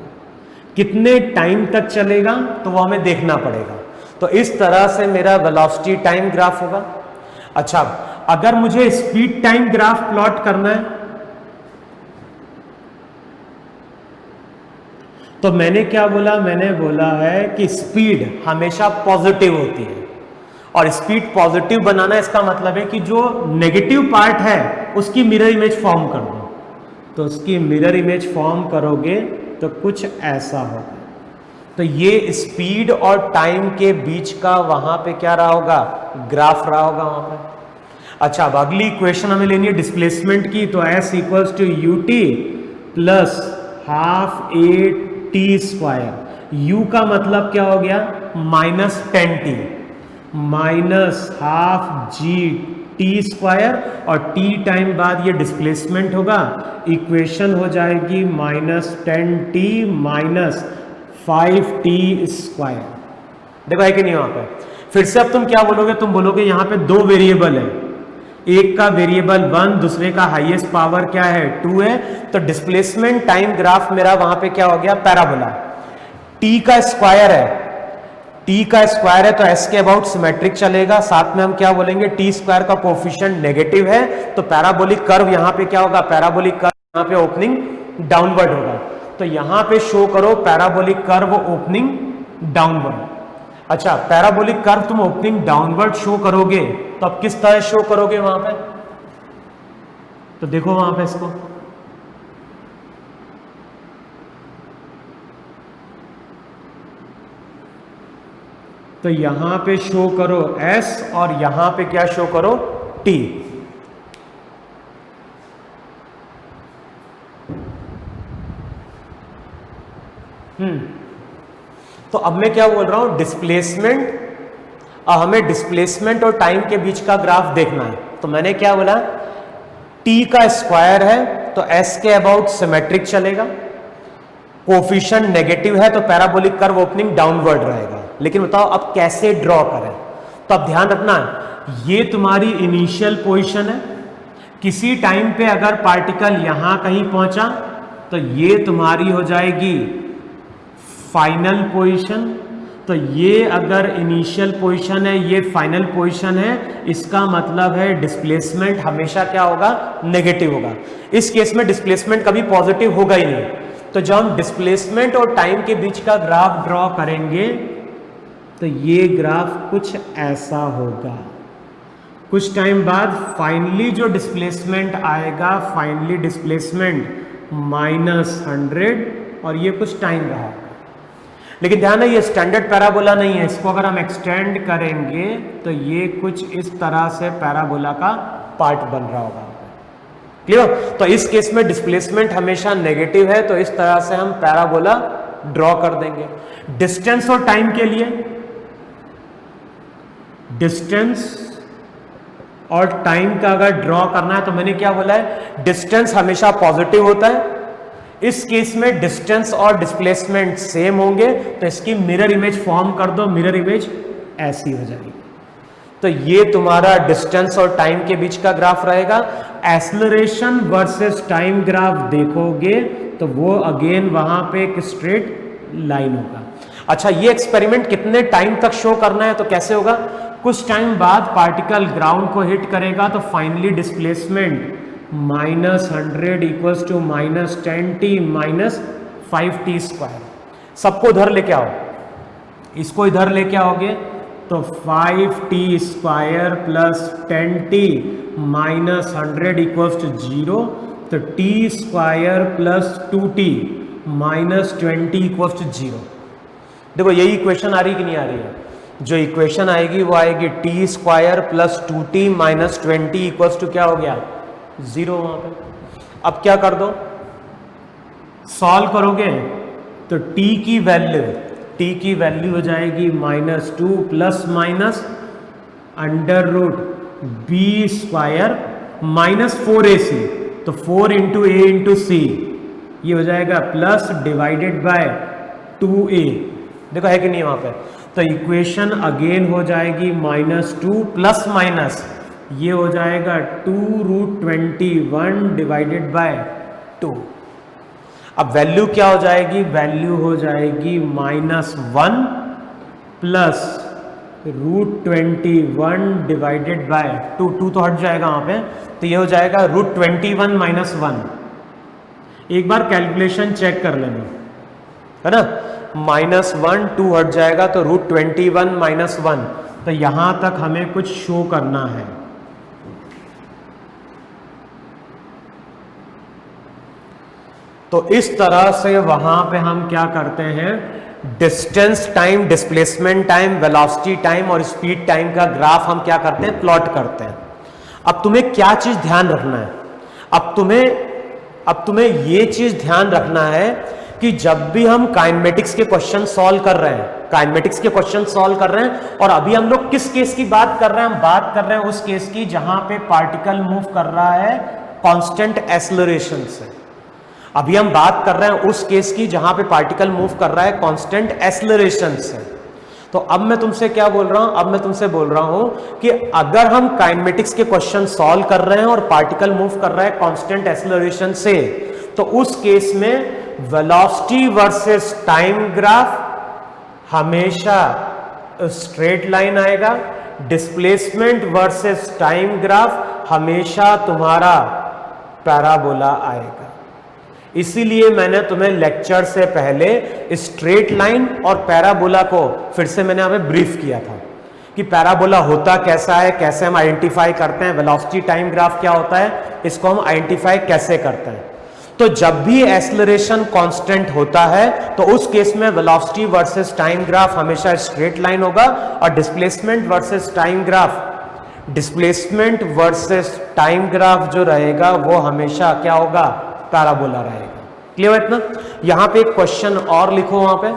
कितने टाइम तक चलेगा तो वो हमें देखना पड़ेगा। तो इस तरह से मेरा वेलोसिटी टाइम ग्राफ होगा। अच्छा, अगर मुझे स्पीड टाइम ग्राफ प्लॉट करना है तो मैंने क्या बोला, मैंने बोला है कि स्पीड हमेशा पॉजिटिव होती है, और स्पीड पॉजिटिव बनाना इसका मतलब है कि जो नेगेटिव पार्ट है उसकी मिरर इमेज फॉर्म कर दो। तो उसकी मिरर इमेज फॉर्म करोगे तो कुछ ऐसा होगा। तो ये स्पीड और टाइम के बीच का वहां पे क्या रहा होगा, ग्राफ रहा होगा वहां पे। अच्छा, अब अगली इक्वेशन हमें लेनी है डिस्प्लेसमेंट की, तो s = ut + ½ u का मतलब क्या हो गया, -10t -12gt², और t टाइम बाद ये डिस्प्लेसमेंट होगा, इक्वेशन हो जाएगी -10t - 5t²। देखो है कि नहीं वहां पे? फिर से अब तुम क्या बोलोगे, तुम बोलोगे यहां पे दो वेरिएबल है, एक का वेरिएबल 1, दूसरे का हाईएस्ट पावर क्या है, 2 है। तो डिस्प्लेसमेंट टाइम ग्राफ मेरा वहां पे क्या हो गया, पैराबोला। t का स्क्वायर है तो s के अबाउट सिमेट्रिक चलेगा। साथ में हम क्या बोलेंगे, t² का कोफिशिएंट नेगेटिव है, तो पैराबोलिक कर्व यहां पे क्या होगा, पैराबोलिक कर्व यहां पे ओपनिंग डाउनवर्ड होगा। तो यहां पे शो करो पैराबोलिक कर्व ओपनिंग डाउनवर्ड। अच्छा, पैराबोलिक कर्व तुम ओपनिंग डाउनवर्ड शो करोगे तो अब किस तरह शो करोगे वहां पे, तो देखो वहां पे इसको, तो यहां पे शो करो s और यहां पे क्या शो करो, t। तो अब मैं क्या बोल रहा हूं, डिस्प्लेसमेंट, हमें डिस्प्लेसमेंट और टाइम के बीच का ग्राफ देखना है। तो मैंने क्या बोला, t का स्क्वायर है तो s के अबाउट सिमेट्रिक चलेगा, कोफिशिएंट नेगेटिव है तो पैराबोलिक कर्व ओपनिंग डाउनवर्ड रहेगा। लेकिन बताओ अब कैसे ड्रॉ करें, तो अब ध्यान रखना, ये तुम्हारी इनिशियल पोजीशन है, किसी टाइम पे अगर पार्टिकल यहां कहीं पहुंचा तो ये तुम्हारी हो जाएगी फाइनल पोजीशन, तो ये अगर इनिशियल पोजीशन है, ये फाइनल पोजीशन है, इसका मतलब है डिस्प्लेसमेंट हमेशा क्या होगा, नेगेटिव होगा। इस केस में डिस्प्लेसमेंट कभी पॉजिटिव होगा ही नहीं। तो जब हम डिस्प्लेसमेंट और टाइम के बीच का ग्राफ ड्रॉ करेंगे तो ये ग्राफ कुछ ऐसा होगा। कुछ टाइम बाद फाइनली जो डिस्प्लेसमेंट आएगा, फाइनली डिस्प्लेसमेंट -100, और ये कुछ टाइम रहा। लेकिन ध्यान है ये स्टैंडर्ड पैराबोला नहीं है, इसको अगर हम एक्सटेंड करेंगे तो ये कुछ इस तरह से पैराबोला का पार्ट बन रहा होगा। क्लियर? तो इस केस में डिस्प्लेसमेंट हमेशा नेगेटिव है, तो इस तरह से हम पैराबोला ड्रॉ कर देंगे। डिस्टेंस और टाइम के लिए, डिस्टेंस और टाइम का अगर ड्रॉ करना है तो मैंने क्या बोला है, डिस्टेंस हमेशा पॉजिटिव होता है। इस केस में डिस्टेंस और डिस्प्लेसमेंट सेम होंगे, तो इसकी मिरर इमेज फॉर्म कर दो, मिरर इमेज ऐसी हो जाएगी। तो ये तुम्हारा डिस्टेंस और टाइम के बीच का ग्राफ रहेगा। एक्सेलरेशन वर्सेस टाइम ग्राफ देखोगे तो वो अगेन वहां पे एक स्ट्रेट लाइन होगा। अच्छा, ये एक्सपेरिमेंट कितने टाइम तक शो करना है, तो कैसे होगा, कुछ टाइम बाद पार्टिकल ग्राउंड को हिट करेगा तो finally displacement -100 equals to -10t -5t²। सबको इधर लेके आओ, इसको इधर लेके आओगे तो 5t² plus 10t -100 equals to 0, तो t² plus 2t -20 equals to 0। देखो यही इक्वेशन आ रही कि नहीं आ रही है? जो इक्वेशन आएगी वो आएगी t² plus 2t -20 equals to क्या हो गया, 0 वहां पे। अब क्या कर दो, सॉल्व करोगे तो t की वैल्यू हो जाएगी -2 प्लस माइनस √b² -4ac, तो 4 × a × c, ये हो जाएगा प्लस डिवाइडेड बाय 2a। देखो है कि नहीं वहां पे? तो इक्वेशन अगेन हो जाएगी -2 प्लस माइनस, ये हो जाएगा 2√21 डिवाइडेड बाय 2। अब वैल्यू क्या हो जाएगी, वैल्यू हो जाएगी -1 प्लस √21 डिवाइडेड बाय 2 तो हट जाएगा वहां पे, तो ये हो जाएगा √21 - 1। एक बार कैलकुलेशन चेक कर लेना, है ना, -1 2 हट जाएगा तो √21 - 1, तो यहां तक हमें कुछ शो करना है। तो इस तरह से वहां पे हम क्या करते हैं, distance time, displacement time, velocity time और स्पीड टाइम का ग्राफ हम क्या करते हैं, प्लॉट करते हैं। अब तुम्हें क्या चीज ध्यान रखना है, अब तुम्हें ये चीज ध्यान रखना है कि जब भी हम काइनेमेटिक्स के क्वेश्चन सॉल्व कर रहे हैं, और अभी हम लोग किस केस की बात कर रहे हैं, हम बात कर रहे हैं उस केस की जहां पे पार्टिकल मूव कर रहा है कांस्टेंट एक्सेलरेशन से। अभी हम बात कर रहे हैं उस केस की जहां पे पार्टिकल मूव कर रहा है कांस्टेंट एक्सेलरेशन से। तो अब मैं तुमसे क्या बोल रहा हूं, अब मैं तुमसे बोल रहा हूं कि अगर हम काइनेमेटिक्स के क्वेश्चन सॉल्व कर रहे हैं और पार्टिकल मूव कर रहा है कांस्टेंट एक्सेलरेशन से, तो उस केस में वेलोसिटी वर्सेस टाइम ग्राफ हमेशा स्ट्रेट लाइन आएगा, डिस्प्लेसमेंट वर्सेस टाइम ग्राफ हमेशा तुम्हारा पैराबोला आएगा। इसीलिए मैंने तुम्हें लेक्चर से पहले स्ट्रेट लाइन और पैराबोला को फिर से मैंने हमें ब्रीफ किया था कि पैराबोला होता कैसा है, कैसे हम आइडेंटिफाई करते हैं, वेलोसिटी टाइम ग्राफ क्या होता है, इसको हम आइडेंटिफाई कैसे करते हैं। तो जब भी एक्सेलरेशन कांस्टेंट होता है तो उस केस में वेलोसिटी वर्सेस टाइम ग्राफ हमेशा स्ट्रेट लाइन होगा, और डिस्प्लेसमेंट वर्सेस टाइम ग्राफ जो रहेगा वो हमेशा क्या होगा, पैराबोला रहेगा। क्लियर है इतना? यहां पे एक क्वेश्चन और लिखो, वहां पे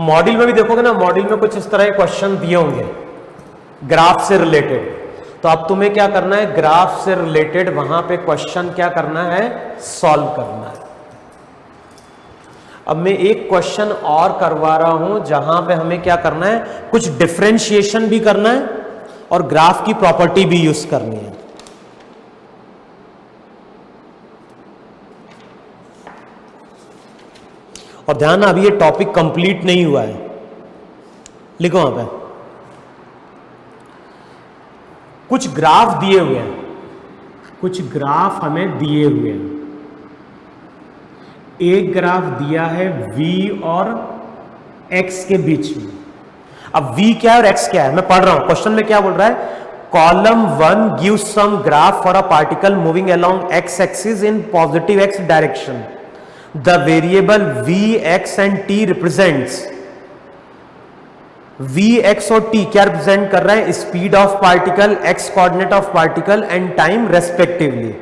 मॉड्यूल में भी देखोगे ना, मॉड्यूल में कुछ इस तरह के क्वेश्चन दिए होंगे ग्राफ से रिलेटेड। तो अब तुम्हें क्या करना है, ग्राफ से रिलेटेड वहां पे क्वेश्चन क्या करना है, सॉल्व करना है। अब मैं एक क्वेश्चन और करवा रहा हूं जहां पे हमें क्या करना है, कुछ डिफरेंशिएशन भी करना है और ग्राफ की प्रॉपर्टी भी यूज करनी है। और ध्यान, अभी ये टॉपिक कंप्लीट नहीं हुआ है, लिखो वहां पे कुछ ग्राफ दिए हुए हैं, कुछ ग्राफ हमें दिए हुए हैं। एक ग्राफ दिया है v और x के बीच में। अब v क्या है और x क्या है, मैं पढ़ रहा हूं, क्वेश्चन में क्या बोल रहा है, column 1 gives some graph for a particle moving along x axis in positive x direction. The variable v, x and t represents, v, x और t क्या रिप्रेजेंट कर रहा है, speed of particle, x coordinate of particle and time respectively.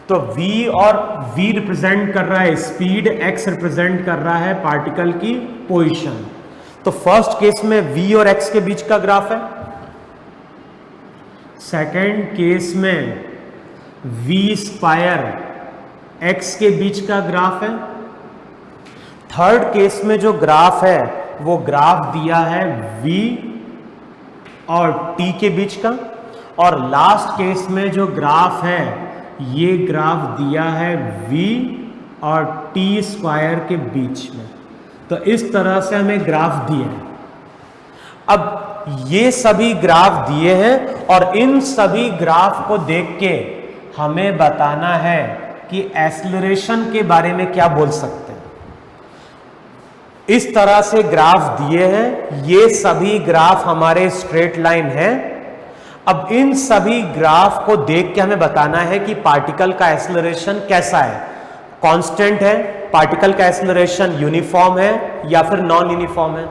तो v और v रिप्रेजेंट कर रहा है स्पीड, x रिप्रेजेंट कर रहा है पार्टिकल की पोजीशन। तो फर्स्ट केस में v और x के बीच का ग्राफ है, सेकेंड केस में v स्क्वायर x के बीच का ग्राफ है, थर्ड केस में जो ग्राफ है वो ग्राफ दिया है v और t के बीच का, और लास्ट केस में जो ग्राफ है ये ग्राफ दिया है v और t स्क्वायर के बीच में। तो इस तरह से हमें ग्राफ दिए हैं। अब ये सभी ग्राफ दिए हैं और इन सभी ग्राफ को देख के हमें बताना है कि एक्सेलरेशन के बारे में क्या बोल सकते हैं। इस तरह से ग्राफ दिए हैं, ये सभी ग्राफ हमारे स्ट्रेट लाइन है। अब इन सभी ग्राफ को देख के हमें बताना है कि पार्टिकल का एक्सेलरेशन कैसा है, कांस्टेंट है, पार्टिकल का एक्सेलरेशन यूनिफॉर्म है या फिर नॉन यूनिफॉर्म है,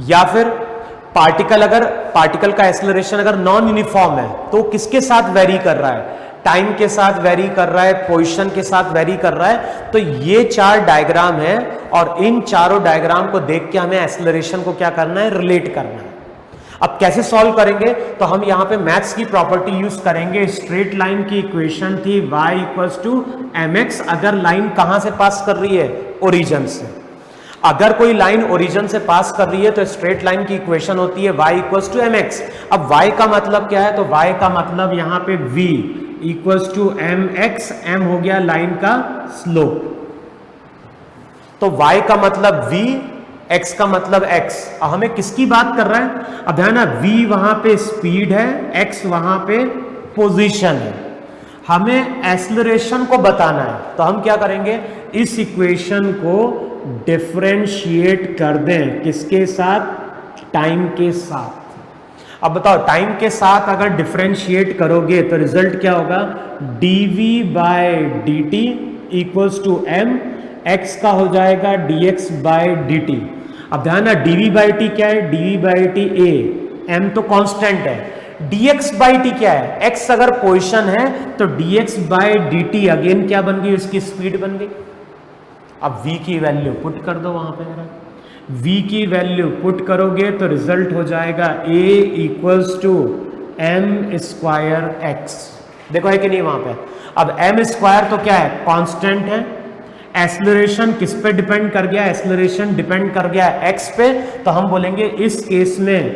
या फिर पार्टिकल का एक्सेलरेशन अगर नॉन यूनिफॉर्म है तो किसके साथ वेरी कर रहा है, टाइम के साथ वेरी कर रहा है, पोजीशन के साथ वेरी कर रहा है। तो ये चार डायग्राम है और इन चारों डायग्राम को देख के हमें एक्सेलरेशन को क्या करना है, रिलेट करना है। अब कैसे सॉल्व करेंगे, तो हम यहां पे मैथ्स की प्रॉपर्टी यूज करेंगे। स्ट्रेट लाइन की इक्वेशन थी y इक्वल्स टू mx, अगर लाइन कहां से पास कर रही है, ओरिजिन से। अगर कोई लाइन ओरिजिन से पास कर रही है तो स्ट्रेट लाइन की इक्वेशन होती है y इक्वल्स टू mx। अब y का मतलब क्या है, तो y का मतलब यहां पे v equals to mx, m हो गया लाइन का स्लोप। तो y का मतलब v, x का मतलब x। अब हमें किसकी बात कर रहा है, अब ध्यान है, v वहां पे स्पीड है, x वहां पे पोजीशन है। हमें एक्सेलरेशन को बताना है, तो हम क्या करेंगे, इस इक्वेशन को डिफरेंशिएट कर दें, किसके साथ, टाइम के साथ। अब बताओ, टाइम के साथ अगर डिफरेंशिएट करोगे तो रिजल्ट क्या होगा, dv by dt equals to m, x का हो जाएगा dx बाय dt। अब ध्यान है, dv बाई टी क्या है, dv by T a, m तो कांस्टेंट है, dx बाई टी क्या है, x अगर पोजीशन है तो dx बाई dt अगेन क्या बन गई, उसकी स्पीड बन गई। अब v की वैल्यू पुट कर दो वहां पे, जरा v की वैल्यू पुट करोगे तो रिजल्ट हो जाएगा a equals to m square x। देखो है कि नहीं वहां पे। अब m स्क्वायर तो क्या है, कांस्टेंट है। एक्सेलरेशन किस पे डिपेंड कर गया, एक्सेलरेशन डिपेंड कर गया x पे। तो हम बोलेंगे इस केस में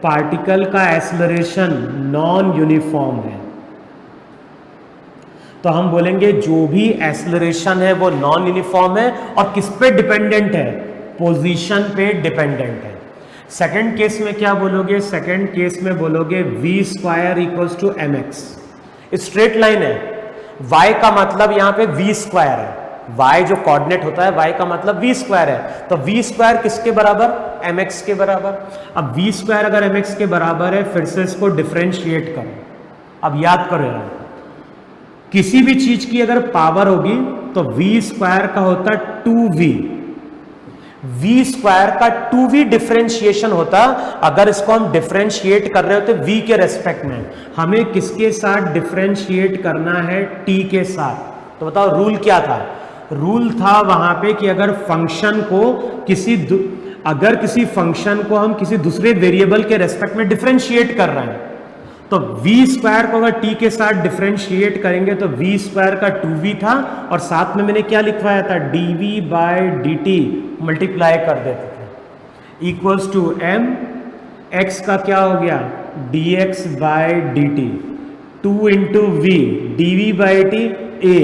पार्टिकल का एक्सेलरेशन नॉन यूनिफॉर्म है। तो हम बोलेंगे जो भी एक्सेलरेशन है वो नॉन यूनिफॉर्म है और किस पे डिपेंडेंट है, पोजीशन पे डिपेंडेंट है। सेकंड केस में क्या बोलोगे, सेकंड केस में बोलोगे v square equals to mx। Straight line है, y का मतलब यहां पे v स्क्वायर है, y जो कोऑर्डिनेट होता है y का मतलब v स्क्वायर है। तो v स्क्वायर किसके बराबर, mx के बराबर। अब v स्क्वायर अगर mx के बराबर है, फिर से इसको डिफरेंशिएट करो। अब याद करो यार, किसी भी चीज की अगर पावर होगी तो v स्क्वायर का होता 2v, v स्क्वायर का 2v डिफरेंशिएशन होता। अगर इसको हम डिफरेंशिएट कर रहे होते v के रेस्पेक्ट में, हमें किसके साथ डिफरेंशिएट करना है, t के साथ। तो बताओ रूल क्या था, रूल था वहां पे कि अगर फंक्शन को किसी फंक्शन को हम किसी दूसरे वेरिएबल के रेस्पेक्ट में डिफरेंशिएट कर रहे हैं तो v स्क्वायर को अगर t के साथ डिफरेंशिएट करेंगे तो v स्क्वायर का 2v था और साथ में मैंने क्या लिखवाया था, dv बाय dt मल्टीप्लाई कर देते थे इक्वल्स टू m, x का क्या हो गया, dx bye dt, 2 into v, dv by t a,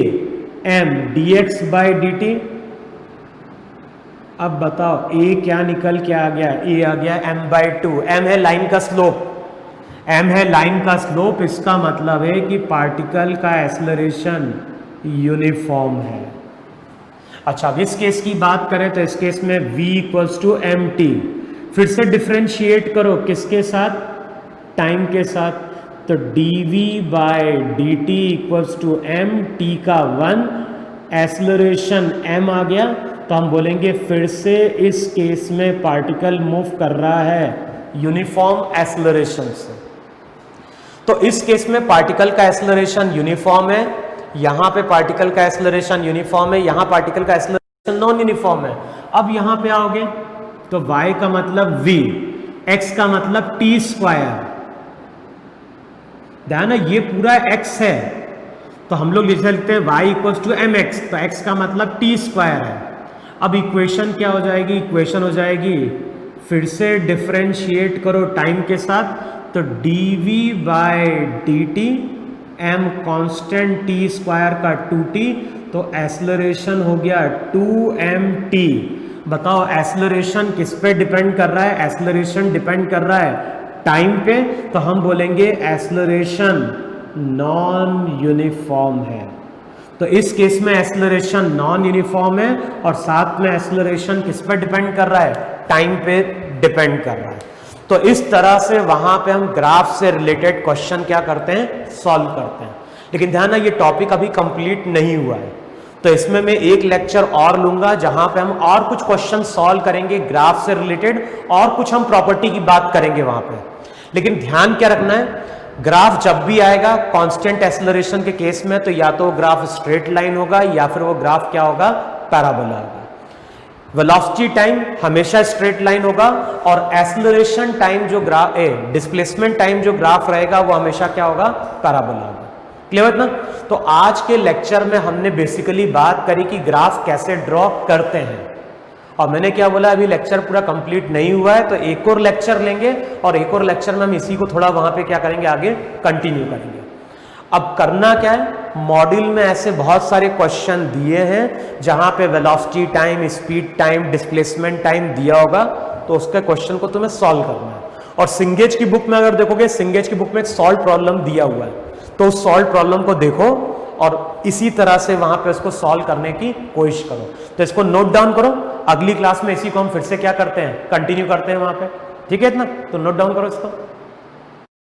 m dx bye dt अब बताओ ए क्या निकल के आ गया, ए आ गया m/2। m है लाइन का स्लोप, m है लाइन का स्लोप, इसका मतलब है कि पार्टिकल का एक्सेलरेशन यूनिफॉर्म है। अच्छा, अब इस केस की बात करें तो इस केस में v = mt। फिर से डिफ्रेंशिएट करो किसके साथ, टाइम के साथ, तो dv/dt = mt का 1, एक्सेलरेशन m आ गया, तो हम बोलेंगे फिर से इस केस में पार्टिकल मूव कर रहा है यूनिफॉर्म एक्सेलरेशन से। तो इस केस में पार्टिकल का एक्सेलरेशन यूनिफॉर्म है, यहां पे पार्टिकल का एक्सेलरेशन यूनिफॉर्म है, यहां पार्टिकल का एक्सेलरेशन नॉन यूनिफॉर्म है। अब यहां पे आओगे तो y का मतलब v, x का मतलब t²। ध्यान है ये पूरा x है, तो हम लोग लिख सकते हैं y = mx, तो x का मतलब t² है। अब इक्वेशन क्या हो जाएगी, इक्वेशन हो जाएगी, फिर से डिफरेंशिएट करो टाइम के साथ, तो dv/dt, m कांस्टेंट t² का 2t, तो एक्सेलरेशन हो गया 2mt। बताओ एक्सेलरेशन किस पे डिपेंड कर रहा है, एक्सेलरेशन डिपेंड कर रहा है टाइम पे, तो हम बोलेंगे एक्सेलरेशन नॉन यूनिफॉर्म है। तो इस केस में एक्सेलरेशन नॉन यूनिफॉर्म है और साथ में एक्सेलरेशन किस पे डिपेंड कर रहा है, टाइम पे डिपेंड कर रहा है। तो इस तरह से वहां पे हम ग्राफ से रिलेटेड क्वेश्चन क्या करते हैं, सॉल्व करते हैं। लेकिन ध्यान है ये टॉपिक अभी कंप्लीट नहीं हुआ है, तो इसमें मैं एक लेक्चर और लूंगा जहां पे हम और कुछ क्वेश्चन सॉल्व करेंगे ग्राफ से रिलेटेड, और कुछ हम प्रॉपर्टी की बात करेंगे वहां पे। लेकिन ध्यान क्या रखना है, ग्राफ जब भी आएगा कांस्टेंट एक्सेलरेशन के केस में, तो या तो ग्राफ स्ट्रेट लाइन होगा या फिर वो ग्राफ क्या होगा, पैराबोला होगा। वेलोसिटी टाइम हमेशा स्ट्रेट लाइन होगा, और एक्सेलरेशन टाइम जो ग्राफ डिस्प्लेसमेंट टाइम जो ग्राफ रहेगा वो हमेशा क्या होगा, पैराबोला होगा। क्लियर ना? तो आज के लेक्चर में हमने बेसिकली बात करी कि ग्राफ कैसे ड्रॉ करते हैं, और मैंने क्या बोला अभी लेक्चर पूरा कंप्लीट नहीं हुआ है, तो एक और लेक्चर लेंगे और एक और लेक्चर में हम इसी को थोड़ा वहां पे क्या करेंगे, आगे कंटिन्यू करेंगे। अब करना क्या है, मॉड्यूल में ऐसे बहुत सारे क्वेश्चन दिए हैं जहां पे velocity time, speed time, displacement time दिया होगा, तो उसके क्वेश्चन को तुम्हें सॉल्व करना है। और सिंगेज की बुक में अगर देखोगे, सिंगेज की बुक में एक सॉल्व प्रॉब्लम दिया हुआ है, तो उस सॉल्व प्रॉब्लम को देखो और इसी तरह से वहां पे उसको सॉल्व करने की कोशिश करो। तो इसको नोट डाउन करो, अगली क्लास में इसी को हम फिर से क्या करते हैं, कंटिन्यू करते हैं वहां पे। ठीक है इतना, तो नोट डाउन करो इसको।